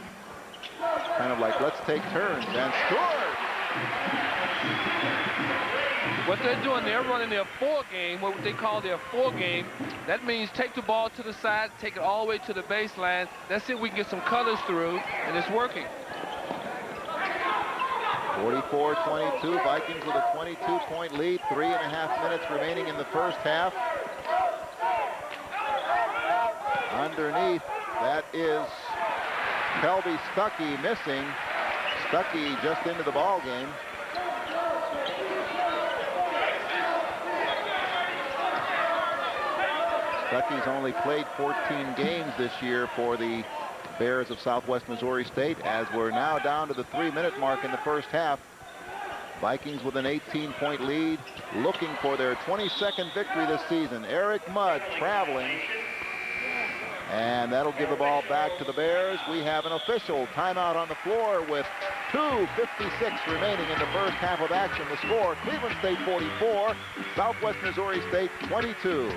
Kind of like, let's take turns, and Stewart! What they're doing, they're running their 4 game, what they call their 4 game. That means take the ball to the side, take it all the way to the baseline. Let's see if we can get some cutters through, and it's working. 44-22, Vikings with a 22-point lead, 3.5 minutes remaining in the first half. Underneath, that is Kelby Stuckey missing. Stuckey just into the ball game. Stuckey's only played 14 games this year for the Bears of Southwest Missouri State, as we're now down to the 3-minute mark in the first half. Vikings with an 18-point lead, looking for their 22nd victory this season. Eric Mudd traveling, and that'll give the ball back to the Bears. We have an official timeout on the floor with 2:56 remaining in the first half of action. The score, Cleveland State 44, Southwest Missouri State 22.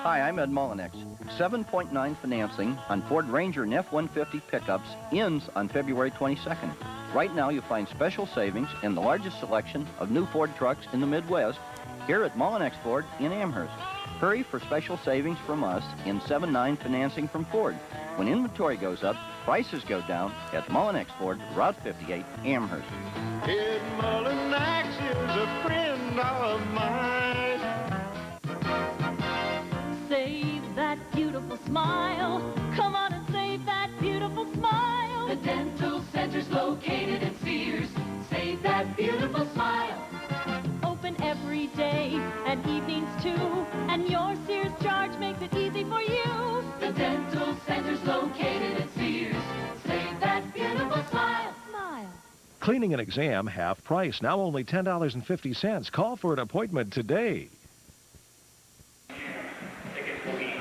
Hi, I'm Ed Mullinex. 7.9 financing on Ford Ranger and F-150 pickups ends on February 22nd. Right now, you'll find special savings in the largest selection of new Ford trucks in the Midwest here at Mullinex Ford in Amherst. Hurry for special savings from us in 7.9 financing from Ford. When inventory goes up, prices go down at Mullinex Ford, Route 58, Amherst. Ed Mullinex is a friend of mine. Save that beautiful smile. Come on and save that beautiful smile. The dental center's located in Sears. Save that beautiful smile. Open every day and evenings too. And your Sears charge makes it easy for you. The dental center's located in Sears. Save that beautiful smile. Smile. Cleaning and exam half price, now only $10.50. Call for an appointment today.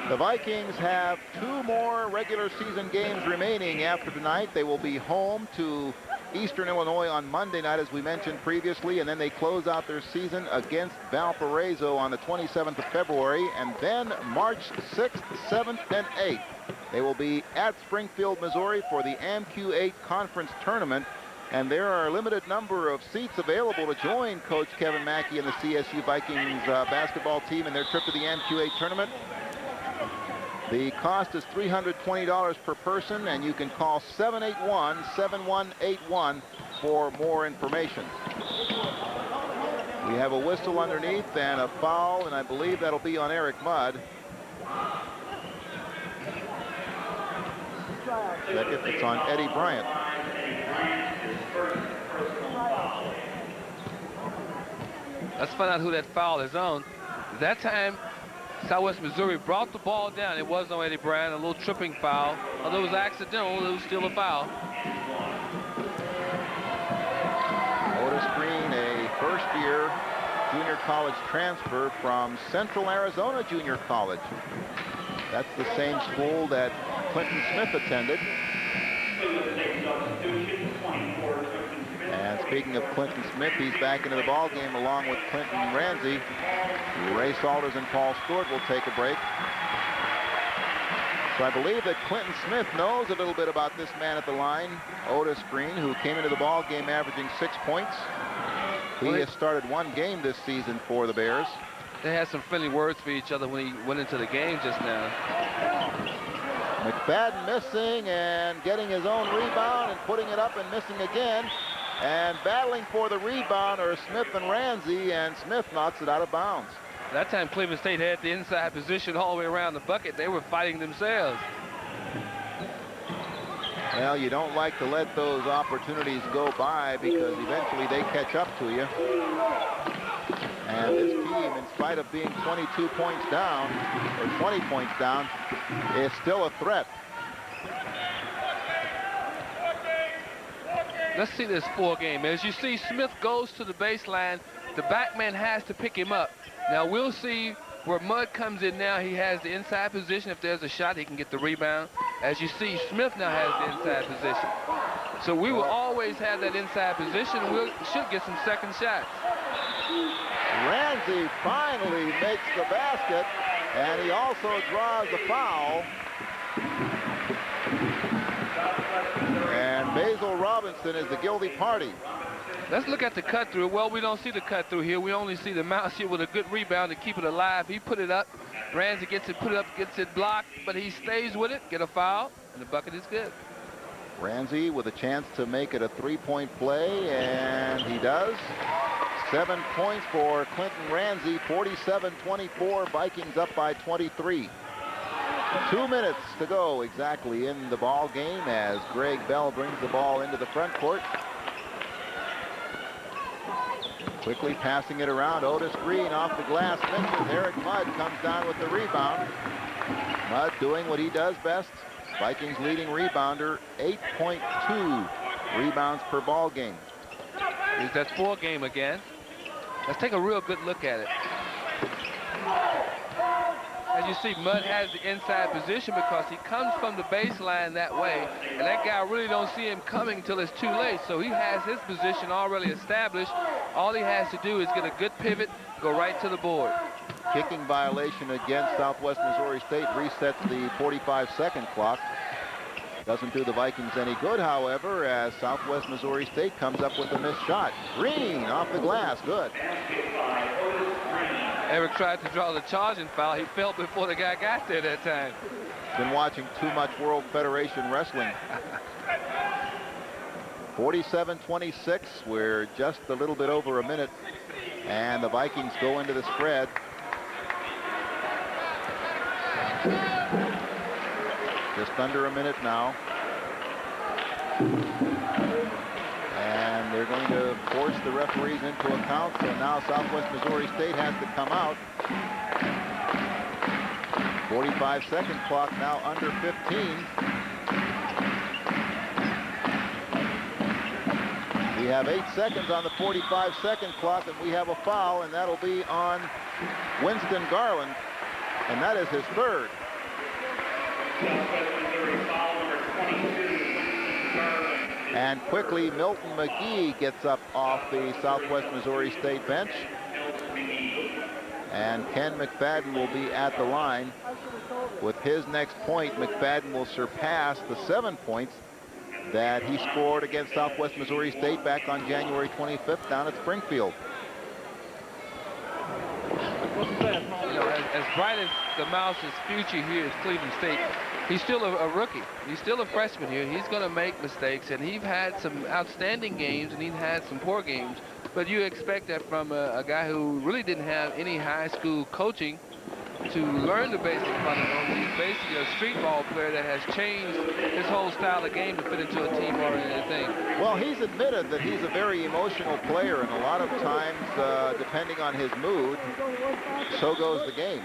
The Vikings have 2 more regular season games remaining after tonight. They will be home to Eastern Illinois on Monday night, as we mentioned previously, and then they close out their season against Valparaiso on the 27th of February, and then March 6th, 7th, and 8th. They will be at Springfield, Missouri for the AMQ8 Conference Tournament, and there are a limited number of seats available to join Coach Kevin Mackey and the CSU Vikings basketball team in their trip to the AMQ8 Tournament. The cost is $320 per person, and you can call 781-7181 for more information. We have a whistle underneath and a foul, and I believe that'll be on Eric Mudd. Second, it's on Eddie Bryant. Let's find out who that foul is on. That time, Southwest Missouri brought the ball down. It was on Eddie Bryant, a little tripping foul. Although it was accidental, it was still a foul. Otis Green, a first-year junior college transfer from Central Arizona Junior College. That's the same school that Clinton Smith attended. And speaking of Clinton Smith, he's back into the ball game along with Clinton Ramsey. Ray Salters and Paul Stewart will take a break. So I believe that Clinton Smith knows a little bit about this man at the line, Otis Green, who came into the ball game averaging 6 points. He has started 1 game this season for the Bears. They had some friendly words for each other when he went into the game just now. McFadden missing and getting his own rebound and putting it up and missing again. And battling for the rebound are Smith and Ramsey, and Smith knocks it out of bounds. That time Cleveland State had the inside position all the way around the bucket. They were fighting themselves. Well, you don't like to let those opportunities go by because eventually they catch up to you. And this team, in spite of being 22 points down, or 20 points down, is still a threat. Let's see this 4 game. As you see, Smith goes to the baseline. The back man has to pick him up. Now we'll see where Mudd comes in now. He has the inside position. If there's a shot, he can get the rebound. As you see, Smith now has the inside position. So we will always have that inside position. We should get some second shots. Ramsey finally makes the basket, and he also draws the foul. And Basil Robinson is the guilty party. Let's look at the cut through. Well, we don't see the cut through here. We only see the mouse here with a good rebound to keep it alive. He put it up. Ramsey gets it put it up, gets it blocked, but he stays with it, get a foul, and the bucket is good. Ramsey with a chance to make it a three-point play, and he does. 7 points for Clinton Ramsey, 47-24, Vikings up by 23. 2 minutes to go exactly in the ball game as Greg Bell brings the ball into the front court. Quickly passing it around. Otis Green off the glass. Misses. Eric Mudd comes down with the rebound. Mudd doing what he does best. Vikings leading rebounder, 8.2 rebounds per ball game. Is that 4 game again? Let's take a real good look at it. As you see, Mudd has the inside position because he comes from the baseline that way, and that guy really don't see him coming until it's too late. So he has his position already established. All he has to do is get a good pivot, go right to the board. Kicking violation against Southwest Missouri State resets the 45-second clock. Doesn't do the Vikings any good, however, as Southwest Missouri State comes up with a missed shot. Green off the glass, good. Eric tried to draw the charging foul. He fell before the guy got there that time. Been watching too much World Federation Wrestling. 47-26, we're just a little bit over a minute, and the Vikings go into the spread. Just under a minute now. And they're going to force the referees into account, so now Southwest Missouri State has to come out. 45-second clock now under 15. We have 8 seconds on the 45-second clock, and we have a foul, and that'll be on Winston Garland, and that is his third. And quickly, Milton McGee gets up off the Southwest Missouri State bench. And Ken McFadden will be at the line. With his next point, McFadden will surpass the 7 points that he scored against Southwest Missouri State back on January 25th down at Springfield. You know, as bright as the Mouse's future here at Cleveland State, he's still a rookie. He's still a freshman here. He's going to make mistakes, and he's had some outstanding games, and he's had some poor games. But you expect that from a guy who really didn't have any high school coaching to learn the basic fundamentals. He's basically a street ball player that has changed his whole style of game to fit into a team-oriented thing. Well, he's admitted that he's a very emotional player, and a lot of times, depending on his mood, so goes the game.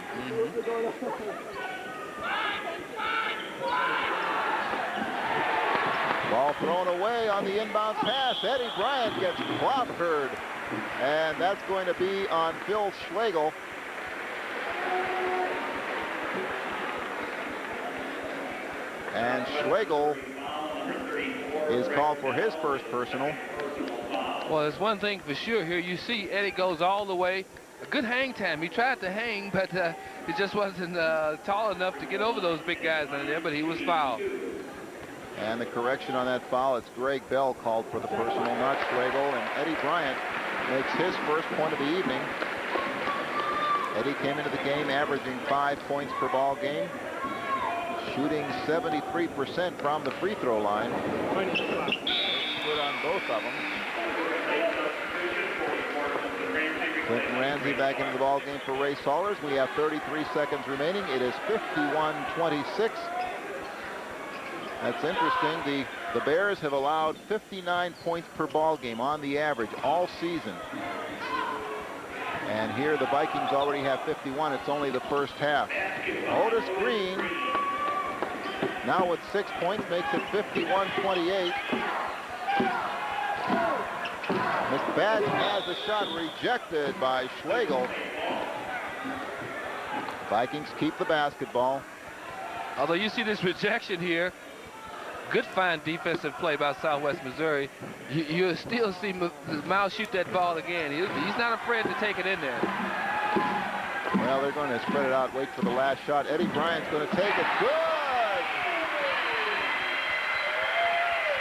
Ball thrown away on the inbound pass. Eddie Bryant gets clobbered, and that's going to be on Phil Schlegel. And Schlegel is called for his first personal. Well, there's one thing for sure here. You see Eddie goes all the way. A good hang time. He tried to hang, but he just wasn't tall enough to get over those big guys in there, but he was fouled. And the correction on that foul, it's Greg Bell called for the personal, not Schlegel. And Eddie Bryant makes his first point of the evening. Eddie came into the game averaging 5 points per ball game, shooting 73% from the free throw line. Good on both of them. Clinton Ramsey back into the ball game for Ray Saulers. We have 33 seconds remaining. It is 51-26. That's interesting. The Bears have allowed 59 points per ball game on the average all season. And here the Vikings already have 51. It's only the first half. Otis Green now with 6 points makes it 51-28. McFadden has a shot rejected by Schlegel. Vikings keep the basketball. Although you see this rejection here, good fine defensive play by Southwest Missouri. You still see Miles shoot that ball again. He's not afraid to take it in there. Well, they're going to spread it out, wait for the last shot. Eddie Bryant's going to take it. Good!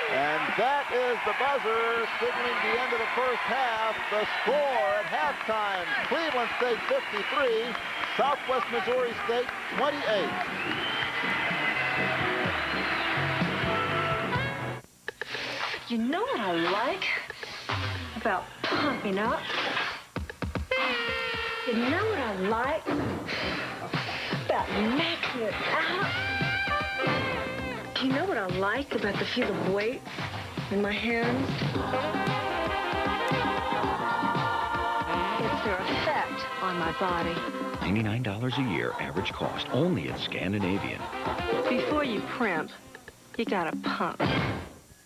And that is the buzzer signaling the end of the first half. The score at halftime, Cleveland State 53, Southwest Missouri State 28. You know what I like about pumping up? You know what I like about maxing it out? Do you know what I like about the feel of weight in my hands? It's their effect on my body. $99 a year, average cost, only at Scandinavian. Before you primp, you gotta pump.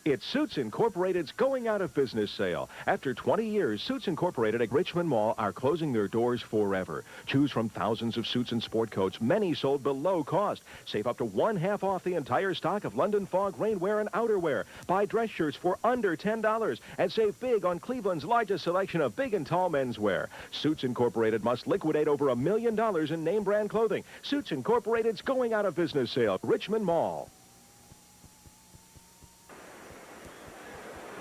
It's Suits Incorporated's going out of business sale. After 20 years, Suits Incorporated at Richmond Mall are closing their doors forever. Choose from thousands of suits and sport coats, many sold below cost. Save up to 1/2 off the entire stock of London Fog rainwear and outerwear. Buy dress shirts for under $10 and save big on Cleveland's largest selection of big and tall menswear. Suits Incorporated must liquidate over $1 million in name brand clothing. Suits Incorporated's going out of business sale, Richmond Mall.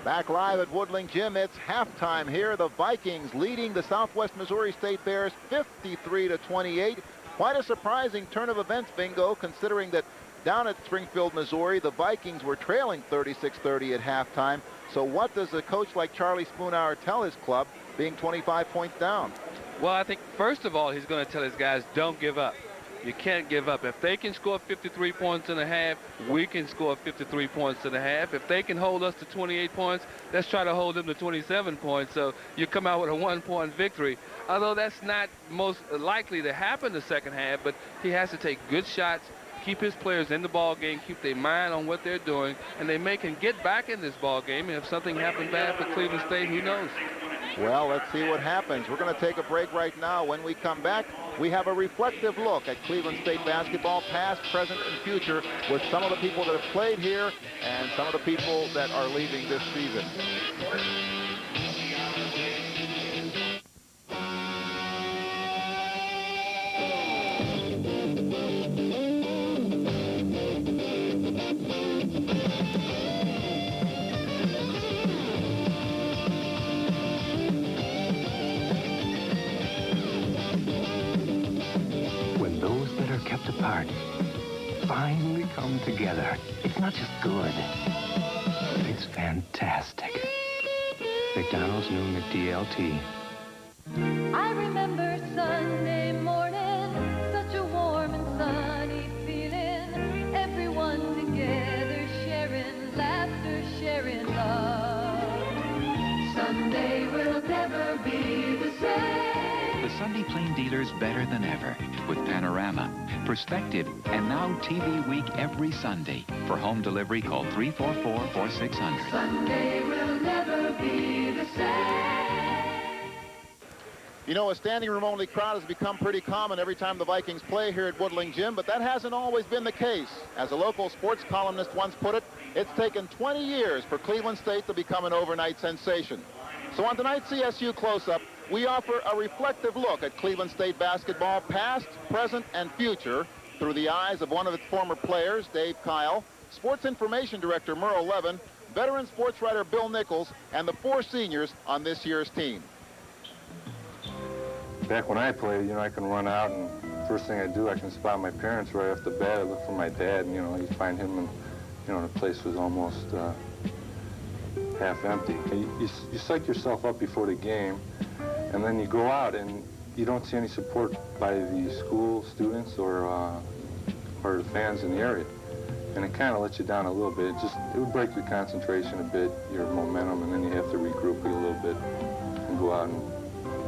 Back live at Woodling Gym, it's halftime here. The Vikings leading the Southwest Missouri State Bears 53-28. Quite a surprising turn of events, Bingo, considering that down at Springfield, Missouri, the Vikings were trailing 36-30 at halftime. So what does a coach like Charlie Spoonhour tell his club, being 25 points down? Well, I think, first of all, he's going to tell his guys, don't give up. You can't give up. If they can score 53 points and a half, we can score 53 points and a half. If they can hold us to 28 points, let's try to hold them to 27 points. So you come out with a 1-point victory. Although that's not most likely to happen the second half, but he has to take good shots, keep his players in the ball game, keep their mind on what they're doing, and they can get back in this ball game. And if something happened bad for Cleveland State, who knows? Well, let's see what happens. We're going to take a break right now. When we come back, we have a reflective look at Cleveland State basketball, past, present, and future, with some of the people that have played here and some of the people that are leaving this season. Kept apart finally come together. It's not just good, it's fantastic. McDonald's new McDLT. I remember Sunday morning, such a warm and sunny feeling. Everyone together sharing laughter, sharing love. Sunday will never be the same. The Sunday Plain dealer's better than ever with Panorama, Perspective, and now TV Week every Sunday. For home delivery, call 344-4600. Sunday will never be the same. You know, a standing room only crowd has become pretty common every time the Vikings play here at Woodling Gym, but that hasn't always been the case. As a local sports columnist once put it, it's taken 20 years for Cleveland State to become an overnight sensation. So on tonight's CSU Close-Up, we offer a reflective look at Cleveland State basketball, past, present, and future, through the eyes of one of its former players, Dave Kyle, Sports Information Director Merle Levin, veteran sports writer Bill Nichols, and the 4 seniors on this year's team. Back when I played, you know, I can run out, and first thing I do, I can spot my parents right off the bat. I look for my dad, and, you know, you find him, and, you know, the place was almost half empty. You psych yourself up before the game, and then you go out and you don't see any support by the school students or the fans in the area. And it kind of lets you down a little bit. It would break your concentration a bit, your momentum, and then you have to regroup it a little bit and go out and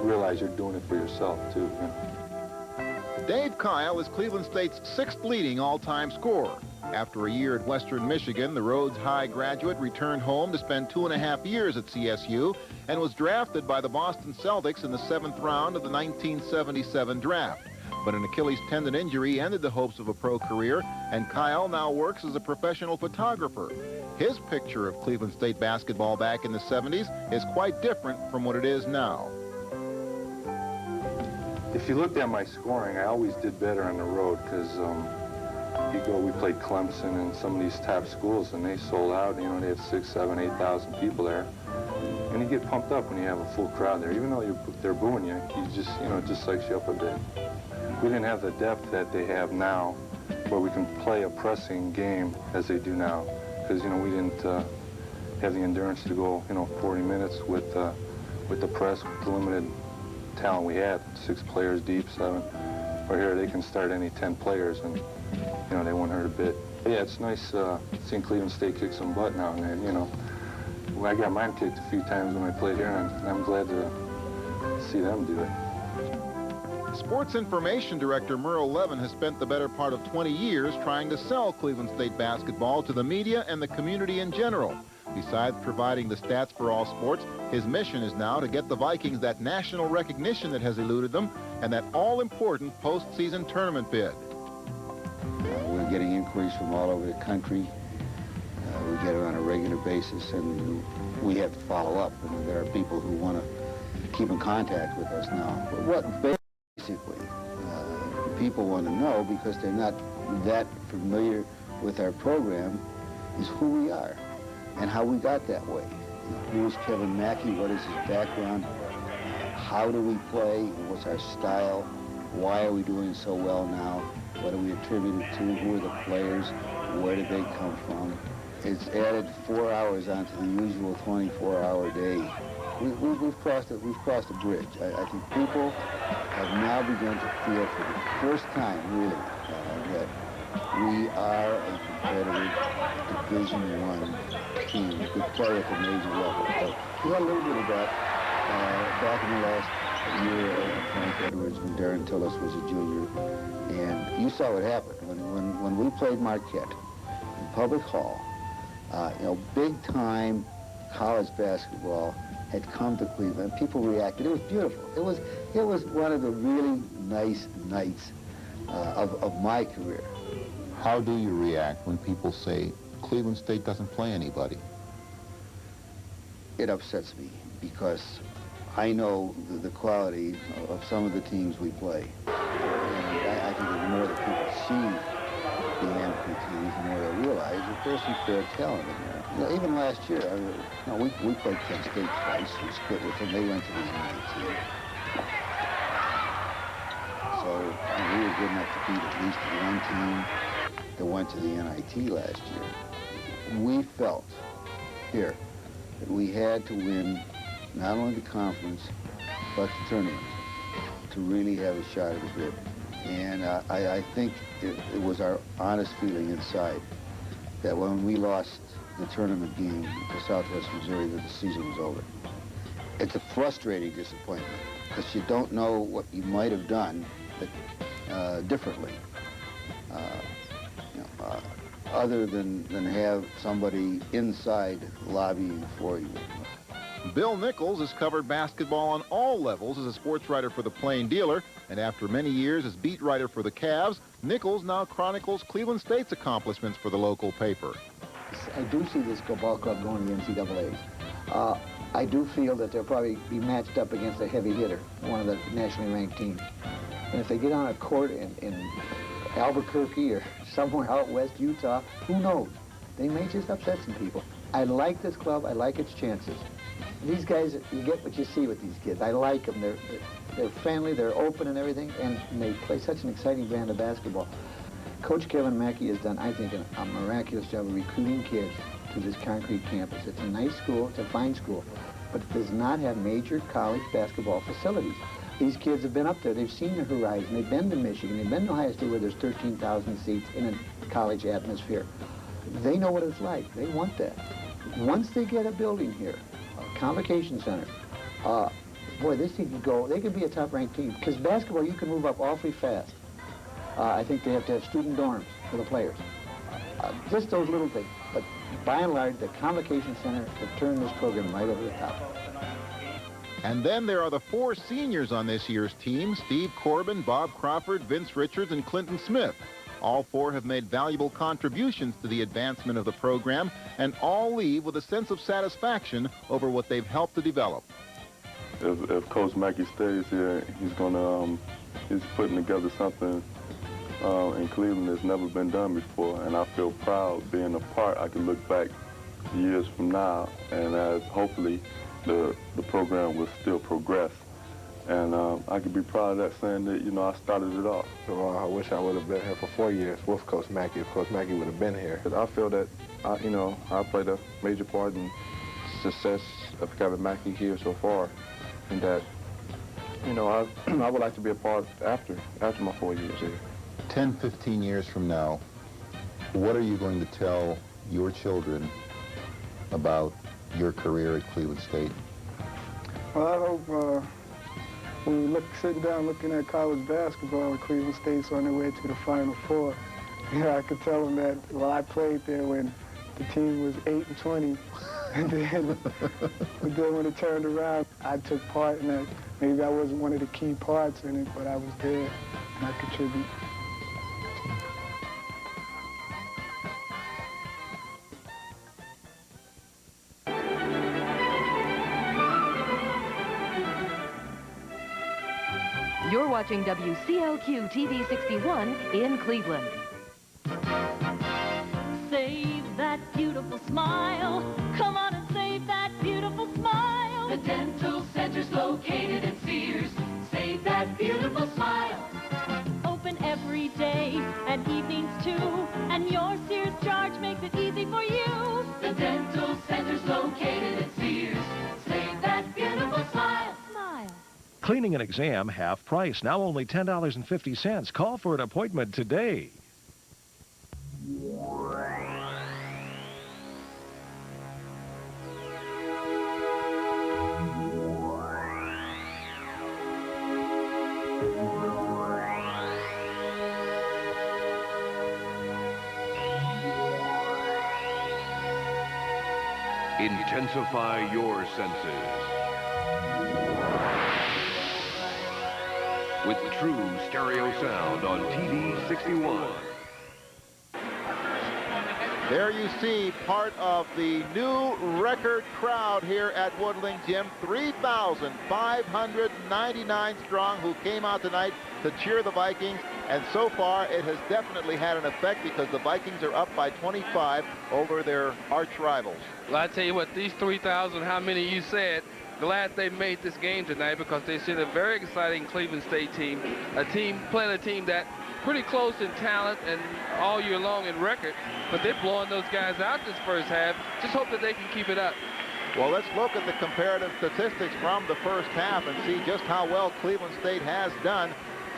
realize you're doing it for yourself, too. You know? Dave Kyle is Cleveland State's 6th leading all-time scorer. After a year at Western Michigan, the Rhodes High graduate returned home to spend 2.5 years at CSU and was drafted by the Boston Celtics in the 7th round of the 1977 draft. But an Achilles tendon injury ended the hopes of a pro career, and Kyle now works as a professional photographer. His picture of Cleveland State basketball back in the 70s is quite different from what it is now. If you looked at my scoring, I always did better on the road because we played Clemson and some of these top schools, and they sold out. You know, they have 6,000, 7,000, 8,000 people there, and you get pumped up when you have a full crowd there. Even though they're booing you, it just psychs you up a bit. We didn't have the depth that they have now, where we can play a pressing game as they do now, because, you know, we didn't have the endurance to go, 40 minutes with the press, with the limited talent we had, 6 players deep, 7. Or here they can start any 10 players, and they won't hurt a bit. Yeah, it's nice seeing Cleveland State kick some butt now and then. I got mine kicked a few times when I played here, and I'm glad to see them do it. Sports Information Director Merle Levin has spent the better part of 20 years trying to sell Cleveland State basketball to the media and the community in general. Besides providing the stats for all sports, his mission is now to get the Vikings that national recognition that has eluded them and that all-important postseason tournament bid. We're getting inquiries from all over the country. We get it on a regular basis, and we have to follow up. And there are people who want to keep in contact with us now. But what basically people want to know, because they're not that familiar with our program, is who we are and how we got that way. Who is Kevin Mackey? What is his background? How do we play? What's our style? Why are we doing so well now? What do we attribute it to? Who are the players? Where did they come from? It's added 4 hours onto the usual 24-hour day. We've crossed a bridge. I think people have now begun to feel for the first time, really, that we are a competitive Division I team that could play at the major level. So we had a little bit of that back in the last year of Frank Edwards when Darren Tillis was a junior. And you saw what happened when we played Marquette in Public Hall. Big-time college basketball had come to Cleveland. People reacted. It was beautiful. It was one of the really nice nights of my career. How do you react when people say Cleveland State doesn't play anybody? It upsets me because I know the quality of some of the teams we play. And I think the more that people see the AMP teams, the more they realize that there's some fair talent in there. Even last year, we played Kent State twice. We split with them. They went to the NIT. So we were good enough to beat at least one team that went to the NIT last year. We felt here that we had to win not only the conference, but the tournament to really have a shot at the bid. And I think it was our honest feeling inside that when we lost the tournament game to Southwest Missouri, that the season was over. It's a frustrating disappointment because you don't know what you might have done differently, other than have somebody inside lobbying for you. Bill Nichols has covered basketball on all levels as a sports writer for the Plain Dealer, and after many years as beat writer for the Cavs, Nichols now chronicles Cleveland State's accomplishments for the local paper. I do see this ball club going to the NCAAs. I do feel that they'll probably be matched up against a heavy hitter, one of the nationally ranked teams. And if they get on a court in Albuquerque or somewhere out west Utah, who knows? They may just upset some people. I like this club. I like its chances. These guys, you get what you see with these kids. I like them. They're friendly, they're open and everything, and they play such an exciting brand of basketball. Coach Kevin Mackey has done, I think, a miraculous job of recruiting kids to this concrete campus. It's a nice school, it's a fine school, but it does not have major college basketball facilities. These kids have been up there, they've seen the horizon, they've been to Michigan, they've been to Ohio State where there's 13,000 seats in a college atmosphere. They know what it's like, they want that. Once they get a building here, a convocation center, boy, this team could go, they could be a top-ranked team, because basketball, you can move up awfully fast. I think they have to have student dorms for the players. Just those little things. But by and large, the convocation center could turn this program right over the top. And then there are the 4 seniors on this year's team: Steve Corbin, Bob Crawford, Vince Richards, and Clinton Smith. All 4 have made valuable contributions to the advancement of the program, and all leave with a sense of satisfaction over what they've helped to develop. If Coach Mackey stays here, he's putting together something in Cleveland that's never been done before, and I feel proud being a part. I can look back years from now, and as hopefully the program will still progress, And I could be proud of that, saying that, you know, I started it off. So I wish I would have been here for 4 years with Coach Mackey if Coach Mackey would have been here. But I feel that, you know, I played a major part in the success of Kevin Mackey here so far, and that, you know, I would like to be a part after my 4 years here. 10, 15 years from now, what are you going to tell your children about your career at Cleveland State? Well, I hope when we sitting down looking at college basketball, Cleveland State's on their way to the Final Four. You know, I could tell them that, well, I played there when the team was 8-20, and then when it turned around, I took part in that. Maybe I wasn't one of the key parts in it, but I was there, and I contributed. You're watching WCLQ TV 61 in Cleveland. Save that beautiful smile. Come on and save that beautiful smile. The dental center's located in Sears. Save that beautiful smile. Open every day and evenings too. And your Sears charge makes it easy for you. The dental center's located in Sears. Save that beautiful smile. Smile. Cleaning an exam, half price, now only $10.50. Call for an appointment today. Intensify your senses with true stereo sound on TV 61. There you see part of the new record crowd here at Woodling Gym, 3,599 strong, who came out tonight to cheer the Vikings. And so far, it has definitely had an effect because the Vikings are up by 25 over their arch rivals. Well, I tell you what, these 3,000, how many you said, glad they made this game tonight because they see a very exciting Cleveland State team, playing a team that pretty close in talent and all year long in record, but they're blowing those guys out this first half. Just hope that they can keep it up. Well, let's look at the comparative statistics from the first half and see just how well Cleveland State has done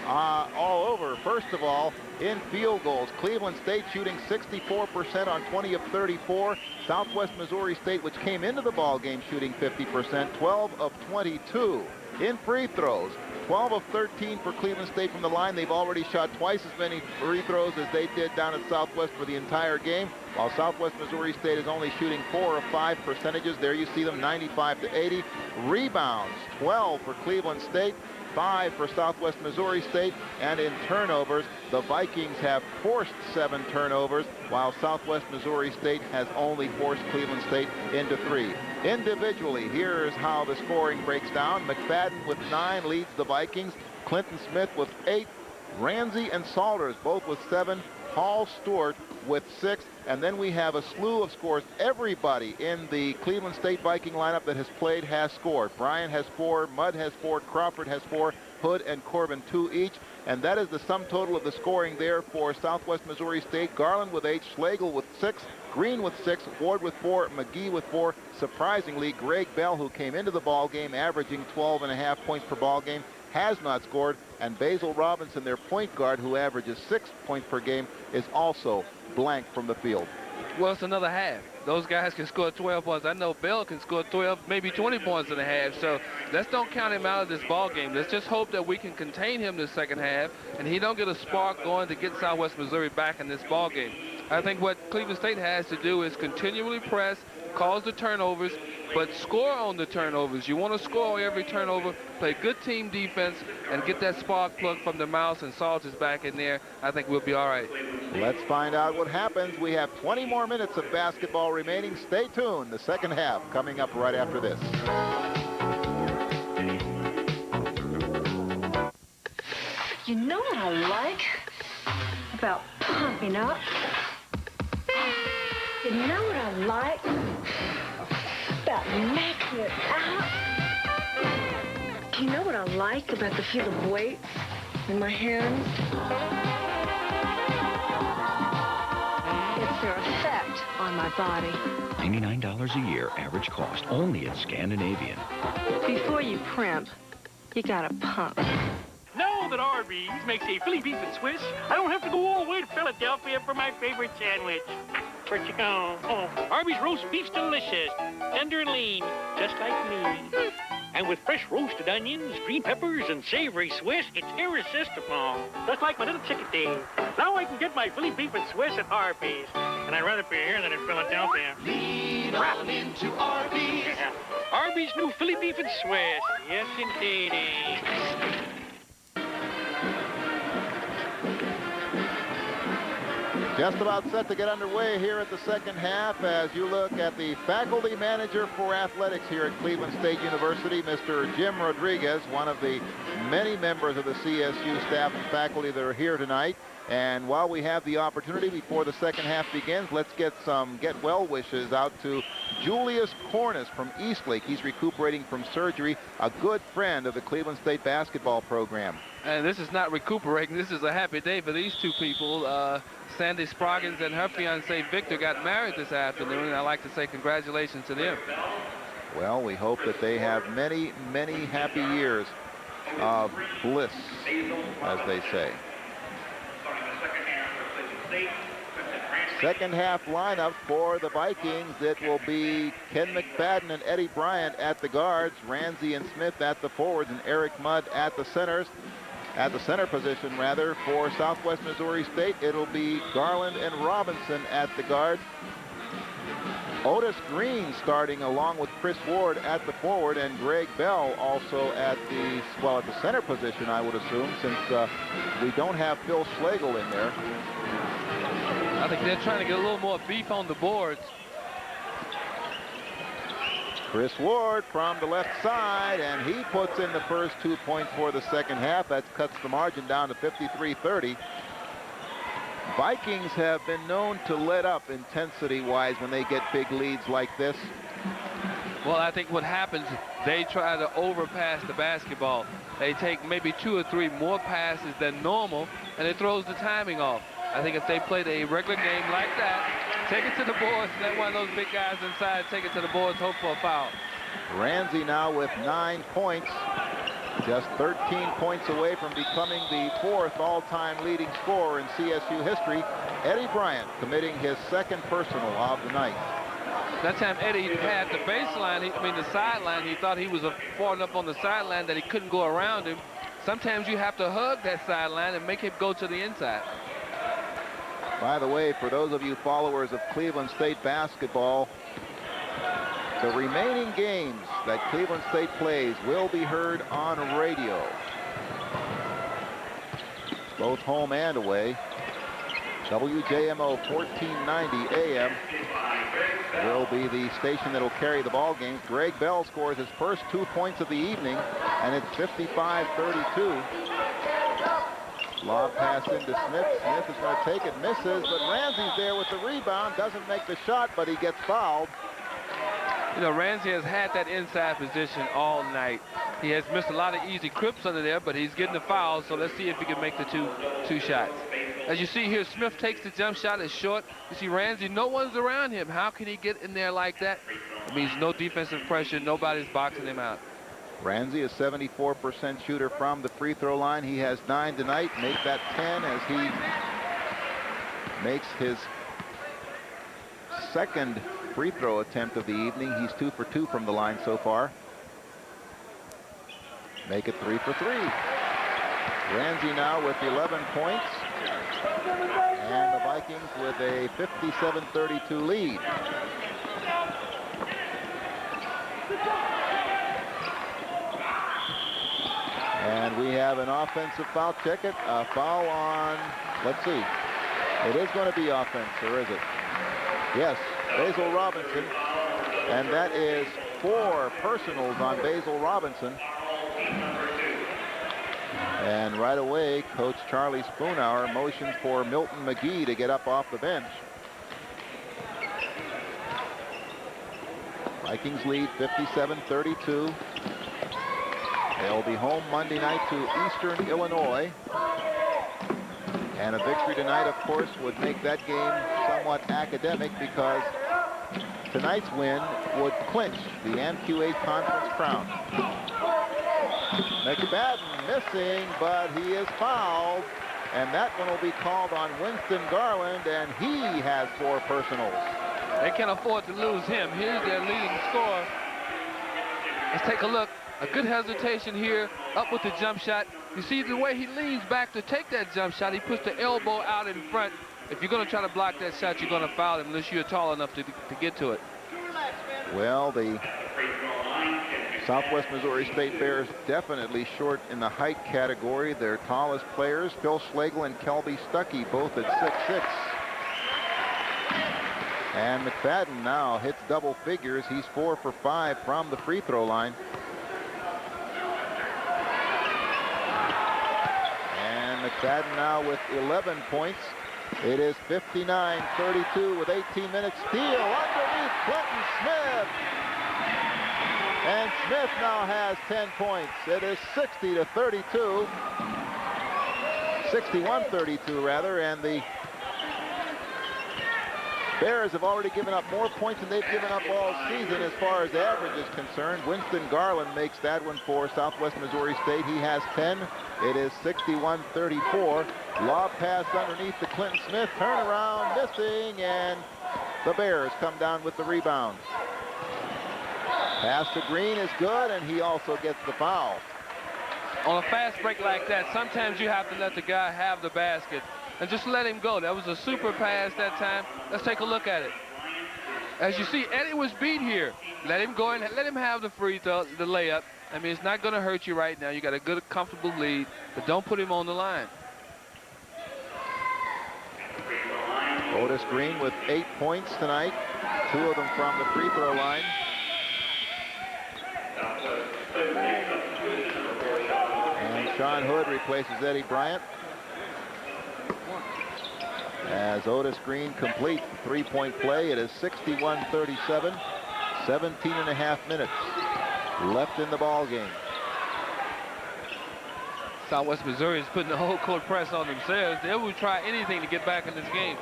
all over. First of all, in field goals, Cleveland State shooting 64% on 20 of 34. Southwest Missouri State, which came into the ball game shooting 50%, 12 of 22. In free throws, 12 of 13 for Cleveland State from the line. They've already shot twice as many free throws as they did down at Southwest for the entire game, while Southwest Missouri State is only shooting 4 of 5 percentages. There you see them, 95 to 80. Rebounds, 12 for Cleveland State, 5 for Southwest Missouri State. And in turnovers, the Vikings have forced 7 turnovers, while Southwest Missouri State has only forced Cleveland State into 3. Individually, here's how the scoring breaks down. McFadden with 9 leads the Vikings. Clinton Smith with 8. Ramsey and Salters both with 7. Paul Stewart with 6. And then we have a slew of scores. Everybody in the Cleveland State Viking lineup that has played has scored. Bryan has 4, Mudd has 4, Crawford has 4, Hood and Corbin 2 each. And that is the sum total of the scoring there for Southwest Missouri State. Garland with 8, Schlegel with 6, Green with 6, Ward with 4, McGee with 4. Surprisingly, Greg Bell, who came into the ball game averaging 12.5 points per ball game, has not scored. And Basil Robinson, their point guard, who averages 6 points per game, is also blank from the field. Well, it's another half. Those guys can score 12 points. I know Bell can score 12, maybe 20 points in a half. So let's don't count him out of this ball game. Let's just hope that we can contain him this second half and he don't get a spark going to get Southwest Missouri back in this ball game. I think what Cleveland State has to do is continually press, cause the turnovers, but score on the turnovers. You want to score every turnover, play good team defense, and get that spark plug from the mouse, and Salters back in there. I think we'll be all right. Let's find out what happens. We have 20 more minutes of basketball remaining. Stay tuned. The second half coming up right after this. You know what I like about pumping up? You know what I like about maxing it out? Do you know what I like about the feel of weights in my hands? It's their effect on my body. $99 a year, average cost, only at Scandinavian. Before you primp, you gotta pump. Now that Arby's makes a Philly beef and Swiss, I don't have to go all the way to Philadelphia for my favorite sandwich. Where'd you go? Oh, Arby's roast beef's delicious, tender and lean, just like me. And with fresh roasted onions, green peppers, and savory Swiss, it's irresistible. Just like my little chicken Dave. Now I can get my Philly beef and Swiss at Arby's. And I'd rather be here than in Philadelphia. Lean on into Arby's. Yeah. Arby's new Philly beef and Swiss. Yes, indeedy. Just about set to get underway here at the second half as you look at the faculty manager for athletics here at Cleveland State University, Mr. Jim Rodriguez, one of the many members of the CSU staff and faculty that are here tonight. And while we have the opportunity before the second half begins, let's get some get well wishes out to Julius Cornish from Eastlake. He's recuperating from surgery, a good friend of the Cleveland State basketball program. And this is not recuperating. This is a happy day for these two people. Sandy Sproggins and her fiance Victor got married this afternoon, and I'd like to say congratulations to them. Well, we hope that they have many, many happy years of bliss, as they say. Second half lineup for the Vikings. It will be Ken McFadden and Eddie Bryant at the guards, Ramsey and Smith at the forwards, and Eric Mudd at the centers. At the center position, rather, for Southwest Missouri State, it'll be Garland and Robinson at the guard. Otis Green starting along with Chris Ward at the forward, and Greg Bell also at the, well, at the center position, I would assume, since we don't have Phil Schlegel in there. I think they're trying to get a little more beef on the boards. Chris Ward from the left side, and he puts in the first 2 points for the second half. That cuts the margin down to 53-30. Vikings have been known to let up intensity-wise when they get big leads like this. Well, I think what happens, they try to overpass the basketball. They take maybe 2 or 3 more passes than normal, and it throws the timing off. I think if they played a regular game like that, take it to the boards, let one of those big guys inside take it to the boards, hope for a foul. Ramsey now with 9 points, just 13 points away from becoming the 4th all-time leading scorer in CSU history. Eddie Bryant committing his second personal of the night. That time Eddie had the baseline, the sideline. He thought he was far enough on the sideline that he couldn't go around him. Sometimes you have to hug that sideline and make him go to the inside. By the way, for those of you followers of Cleveland State basketball, the remaining games that Cleveland State plays will be heard on radio, both home and away. WJMO 1490 AM will be the station that will carry the ball games. Greg Bell scores his first 2 points of the evening, and it's 55-32. Lob pass into Smith. Smith is going to take it, misses, but Ramsey's there with the rebound, doesn't make the shot, but he gets fouled. You know, Ramsey has had that inside position all night. He has missed a lot of easy crips under there, but he's getting the foul, so let's see if he can make the two shots. As you see here, Smith takes the jump shot, it's short. You see Ramsey, no one's around him. How can he get in there like that? It means no defensive pressure, nobody's boxing him out. Ramsey is 74% shooter from the free throw line. He has 9 tonight. Make that 10 as he makes his second free throw attempt of the evening. He's 2 for 2 from the line so far. Make it 3 for 3. Ramsey now with 11 points. And the Vikings with a 57-32 lead. And we have an offensive foul. Check it. A foul on, let's see. It is going to be offense, or is it? Yes, Basil Robinson. And that is 4 personals on Basil Robinson. And right away, Coach Charlie Spoonhour motions for Milton McGee to get up off the bench. Vikings lead 57-32. They'll be home Monday night to Eastern Illinois. And a victory tonight, of course, would make that game somewhat academic because tonight's win would clinch the MQ8 conference crown. McFadden missing, but he is fouled. And that one will be called on Winston Garland, and he has 4 personals. They can't afford to lose him. Here's their leading scorer. Let's take a look. A good hesitation here, up with the jump shot. You see the way he leans back to take that jump shot. He puts the elbow out in front. If you're going to try to block that shot, you're going to foul him unless you're tall enough to get to it. Well, the Southwest Missouri State Bears definitely short in the height category. Their tallest players, Phil Schlegel and Kelby Stuckey, both at 6'6". And McFadden now hits double figures. He's 4 for 5 from the free throw line. And McFadden now with 11 points. It is 59-32 with 18 minutes. Steal underneath Clinton Smith. And Smith now has 10 points. It is 60-32. 61-32 rather, and the Bears have already given up more points than they've given up all season as far as average is concerned. Winston Garland makes that one for Southwest Missouri State. He has 10. It is 61-34. Lob pass underneath to Clinton Smith. Turnaround missing, and the Bears come down with the rebound. Pass to Green is good, and he also gets the foul. On a fast break like that, sometimes you have to let the guy have the basket and just let him go. That was a super pass that time. Let's take a look at it. As you see, Eddie was beat here. Let him go and let him have the free throw, the layup. I mean, it's not going to hurt you right now. You got a good, comfortable lead, but don't put him on the line. Otis Green with 8 points tonight, 2 of them from the free throw line. And Sean Hood replaces Eddie Bryant. As Otis Green completes the 3-point play, it is 61-37, 17.5 minutes left in the ball game. Southwest Missouri is putting the whole court press on themselves. They will try anything to get back in this game.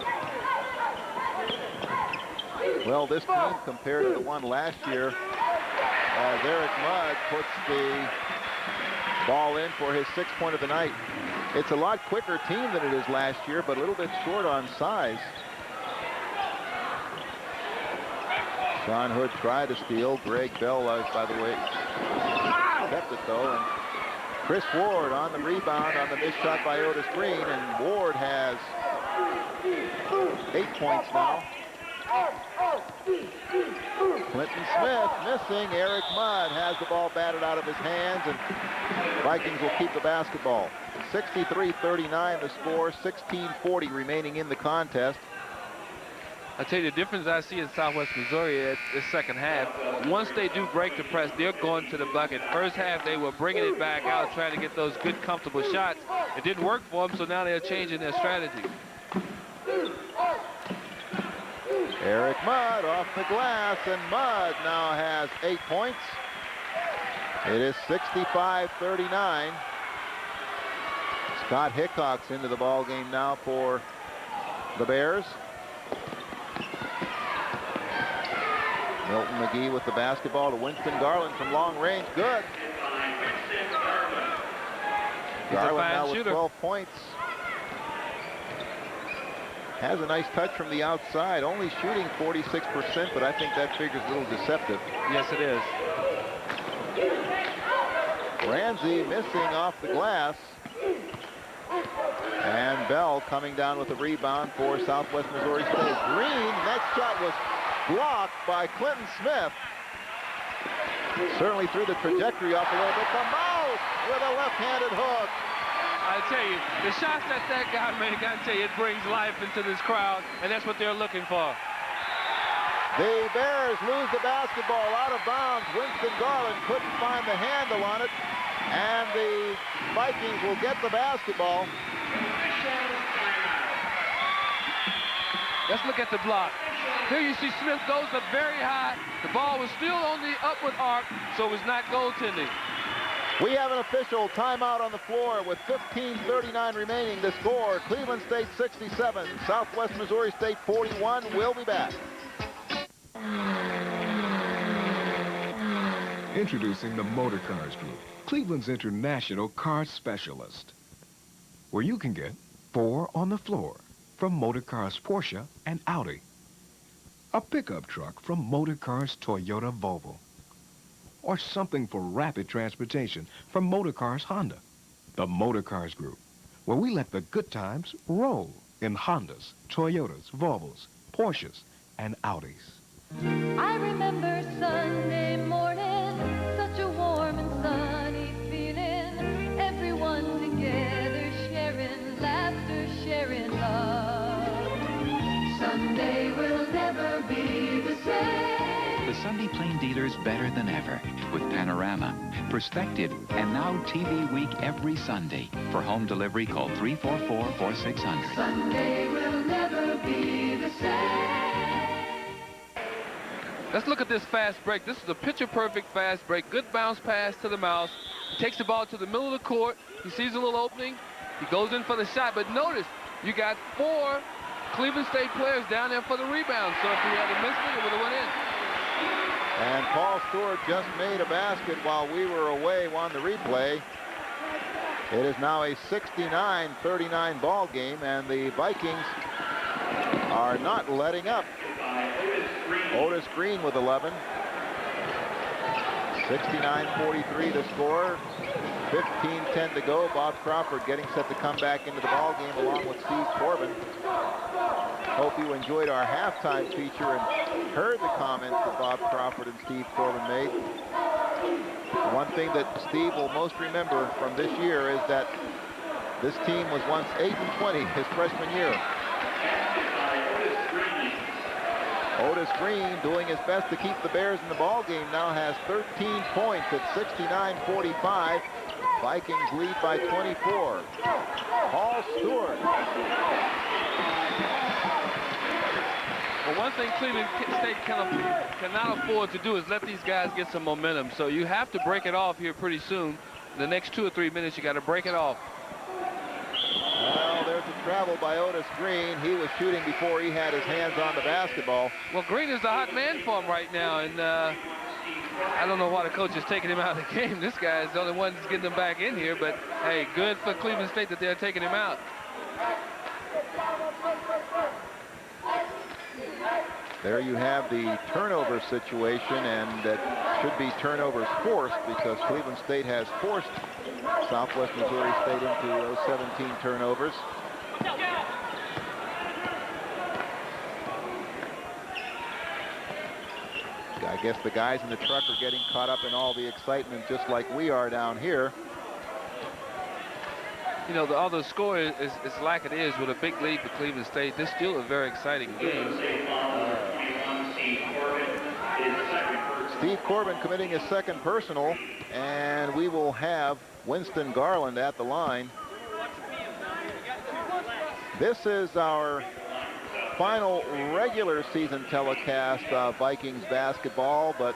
Well, this team compared to the one last year, as Eric Mudd puts the ball in for his 6th point of the night. It's a lot quicker team than it is last year, but a little bit short on size. Sean Hood tried to steal. Greg Bell, by the way, kept it though. And Chris Ward on the rebound on the missed shot by Otis Green, and Ward has 8 points now. Clinton Smith missing. Eric Mudd has the ball batted out of his hands, and Vikings will keep the basketball. 63-39 the score, 16:40 remaining in the contest. I tell you, the difference I see in Southwest Missouri at the second half, once they do break the press, they're going to the bucket. First half, they were bringing it back out, trying to get those good, comfortable shots. It didn't work for them, so now they're changing their strategy. Eric Mudd off the glass, and Mudd now has 8 points. It is 65-39. Scott Hickok's into the ball game now for the Bears. Milton McGee with the basketball to Winston Garland from long range. Good. Garland now with 12 points. Has a nice touch from the outside, only shooting 46%, but I think that figure's a little deceptive. Yes, it is. Ramsey missing off the glass. And Bell coming down with the rebound for Southwest Missouri State. Green, that shot was blocked by Clinton Smith. Certainly threw the trajectory off a little bit. The mouth with a left-handed hook. I tell you, the shots that guy made, I tell you, it brings life into this crowd, and that's what they're looking for. The Bears lose the basketball out of bounds. Winston Garland couldn't find the handle on it, and the Vikings will get the basketball. Let's look at the block. Here you see Smith goes up very high. The ball was still on the upward arc, so it was not goaltending. We have an official timeout on the floor with 15:39 remaining. The score, Cleveland State 67, Southwest Missouri State 41. We'll be back. Introducing the Motor Cars Group, Cleveland's international car specialist, where you can get 4 on the floor from Motor Cars Porsche and Audi, a pickup truck from Motor Cars Toyota Volvo, or something for rapid transportation from Motor Cars Honda. The Motor Cars Group, where we let the good times roll in Hondas, Toyotas, Volvos, Porsches, and Audis. I remember Sunday morning, such a warm and sunny feeling. Everyone together sharing laughter, sharing love. Sunday will never be the same. The Sunday Plain dealer's better than ever with Panorama, Perspective, and now TV Week every Sunday. For home delivery, call 344-4600. Sunday will never be the same. Let's look at this fast break. This is a picture-perfect fast break. Good bounce pass to the mouse. He takes the ball to the middle of the court. He sees a little opening. He goes in for the shot. But notice, you got 4 Cleveland State players down there for the rebound. So if he had missed it, it would have went in. And Paul Stewart just made a basket while we were away on the replay. It is now a 69-39 ball game, and the Vikings are not letting up. Otis Green with 11. 69-43 the score. 15-10 to go. Bob Crawford getting set to come back into the ball game along with Steve Corbin. Hope you enjoyed our halftime feature and heard the comments that Bob Crawford and Steve Corbin made. One thing that Steve will most remember from this year is that this team was once 8-20 his freshman year. Otis Green, doing his best to keep the Bears in the ball game, now has 13 points at 69-45. Vikings lead by 24. Paul Stewart. Well, one thing Cleveland State cannot afford to do is let these guys get some momentum. So you have to break it off here pretty soon. In the next 2 or 3 minutes, you got to break it off. Well, there's a travel by Otis Green. He was shooting before he had his hands on the basketball. Well, Green is the hot man for him right now, and I don't know why the coach is taking him out of the game. This guy is the only one that's getting him back in here, but hey, good for Cleveland State that they're taking him out. There you have the turnover situation, and that should be turnovers forced because Cleveland State has forced Southwest Missouri State into those 17 turnovers. I guess the guys in the truck are getting caught up in all the excitement just like we are down here. You know, although the score is like it is with a big lead for Cleveland State, this is still a very exciting game. Steve Corbin committing his second personal, and we will have Winston Garland at the line. This is our final regular season telecast of Vikings basketball, but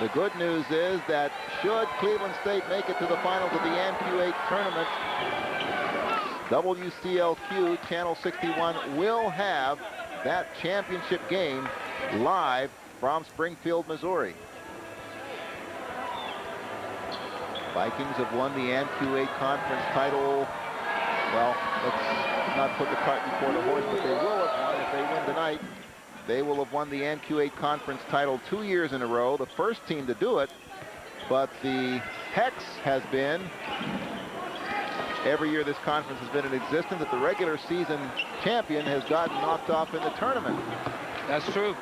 the good news is that should Cleveland State make it to the finals of the AMQ8 tournament, WCLQ Channel 61 will have that championship game live from Springfield, Missouri. Vikings have won the AMQ8 conference title. Well, let's not put the cart before the horse, but they will have won if they win tonight. They will have won the AMQ8 conference title 2 years in a row, the first team to do it. But the Hex has been, every year this conference has been in existence, that the regular season champion has gotten knocked off in the tournament. That's true.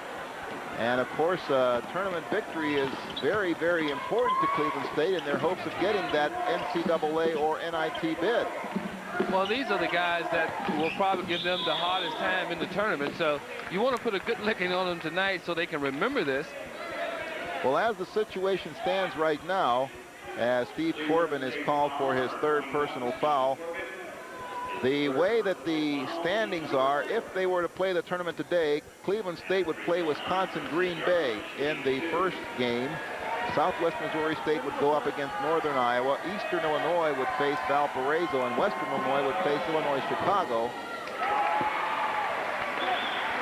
And of course, tournament victory is very, very important to Cleveland State in their hopes of getting that NCAA or NIT bid. Well, these are the guys that will probably give them the hardest time in the tournament. So you want to put a good licking on them tonight so they can remember this. Well, as the situation stands right now, as Steve Corbin is called for his third personal foul, the way that the standings are, if they were to play the tournament today, Cleveland State would play Wisconsin Green Bay in the first game. Southwest Missouri State would go up against Northern Iowa. Eastern Illinois would face Valparaiso, and Western Illinois would face Illinois Chicago.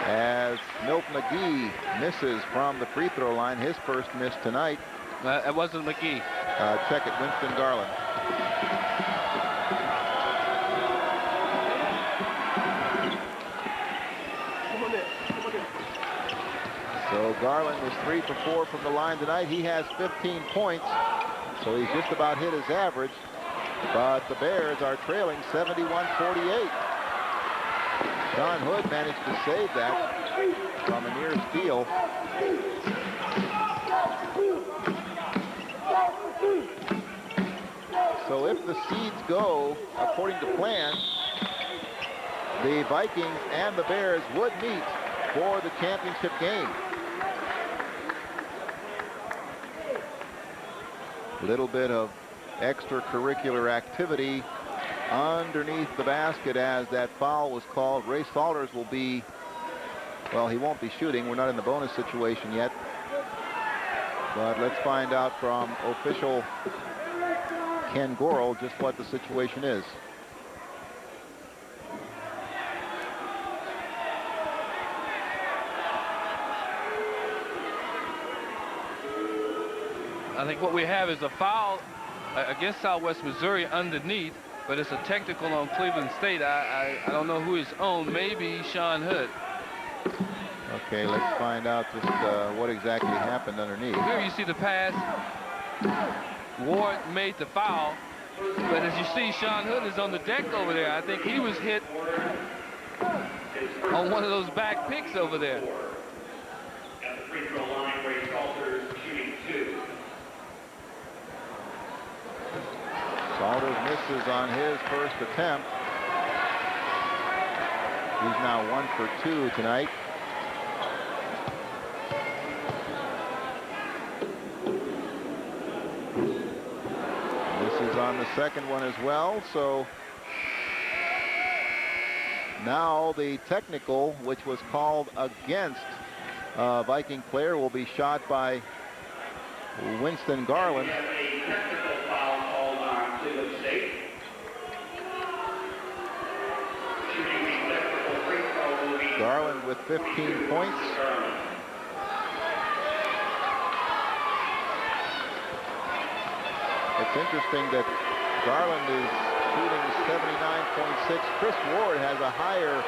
As Milt McGee misses from the free throw line, his first miss tonight. It wasn't McGee. Check it, Winston Garland. So Garland is 3 for 4 from the line tonight. He has 15 points, so he's just about hit his average. But the Bears are trailing 71-48. John Hood managed to save that from a near steal. So if the seeds go according to plan, the Vikings and the Bears would meet for the championship game. Little bit of extracurricular activity underneath the basket as that foul was called. Ray Salters will be, well, he won't be shooting. We're not in the bonus situation yet. But let's find out from official Ken Gorel just what the situation is. I think what we have is a foul against Southwest Missouri underneath, but it's a technical on Cleveland State. I don't know who it's on. Maybe Sean Hood. Okay, let's find out just what exactly happened underneath. Here you see the pass. Ward made the foul, but as you see, Sean Hood is on the deck over there. I think he was hit on one of those back picks over there. At the free throw line, Ray Salters shooting 2. Salters misses on his first attempt. He's now 1 for 2 tonight. Misses on the second one as well. So now the technical, which was called against Viking player, will be shot by Winston Garland. Garland with 15 points. It's interesting that Garland is shooting 79.6. Chris Ward has a higher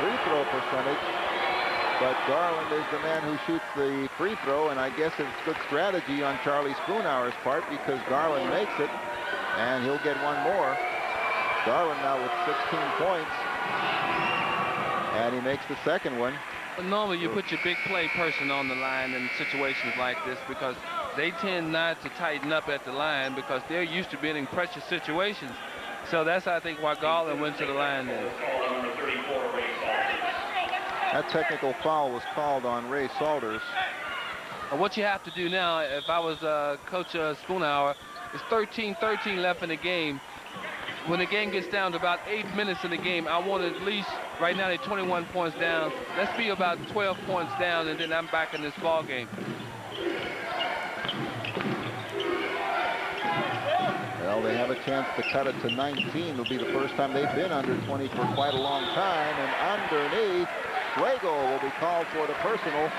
free throw percentage, but Garland is the man who shoots the free throw, and I guess it's good strategy on Charlie Spoonhour's part because Garland makes it, and he'll get one more. Garland now with 16 points. And he makes the second one. But normally you put your big play person on the line in situations like this because they tend not to tighten up at the line because they're used to being in pressure situations. So that's, I think, why Garland went to the line there. That technical foul was called on Ray Salters. What you have to do now, if I was Coach Spoonhour, is 13-13 left in the game. When the game gets down to about 8 minutes in the game, I want at least, right now they're 21 points down. Let's be about 12 points down, and then I'm back in this ball game. Well, they have a chance to cut it to 19. It'll be the first time they've been under 20 for quite a long time. And underneath, Schlegel will be called for the personal,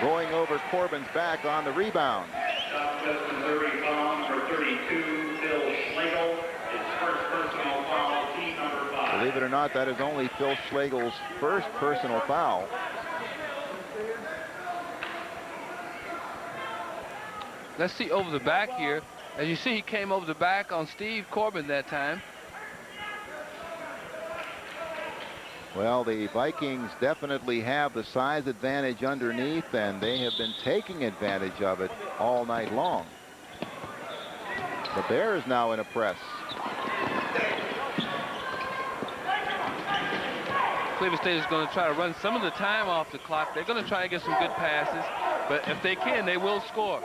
going over Corbin's back on the rebound. Southwest Missouri foul for 32, Phil Schlegel. Believe it or not, that is only Phil Schlegel's first personal foul. Let's see over the back here. As you see, he came over the back on Steve Corbin that time. Well, the Vikings definitely have the size advantage underneath, and they have been taking advantage of it all night long. The Bears now in a press. Cleveland State is going to try to run some of the time off the clock. They're going to try to get some good passes, but if they can, they will score.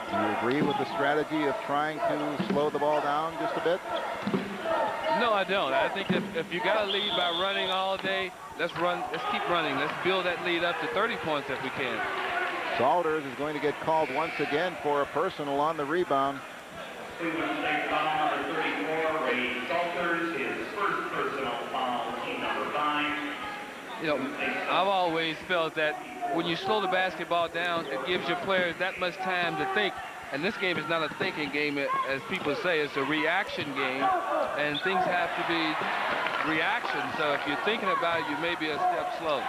Do you agree with the strategy of trying to slow the ball down just a bit? No, I don't. I think if you got a lead by running all day, let's keep running. Let's build that lead up to 30 points if we can. Salters is going to get called once again for a personal on the rebound. Cleveland State foul number 34, Ray Salters, his first personal foul, team number 5. You know, I've always felt that when you slow the basketball down, it gives your players that much time to think. And this game is not a thinking game, as people say. It's a reaction game, and things have to be reaction. So if you're thinking about it, you may be a step slow.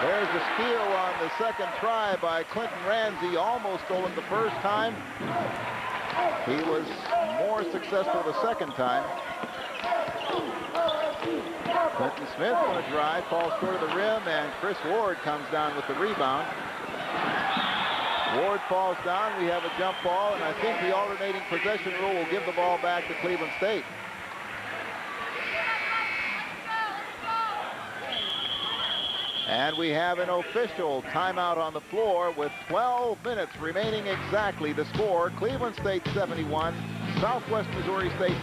There's the steal on the second try by Clinton Ramsey, almost stolen the first time. He was more successful the second time. Clinton Smith going to drive, falls short of the rim, and Chris Ward comes down with the rebound. Ward falls down. We have a jump ball, and I think the alternating possession rule will give the ball back to Cleveland State. And we have an official timeout on the floor with 12 minutes remaining exactly. The score, Cleveland State 71, Southwest Missouri State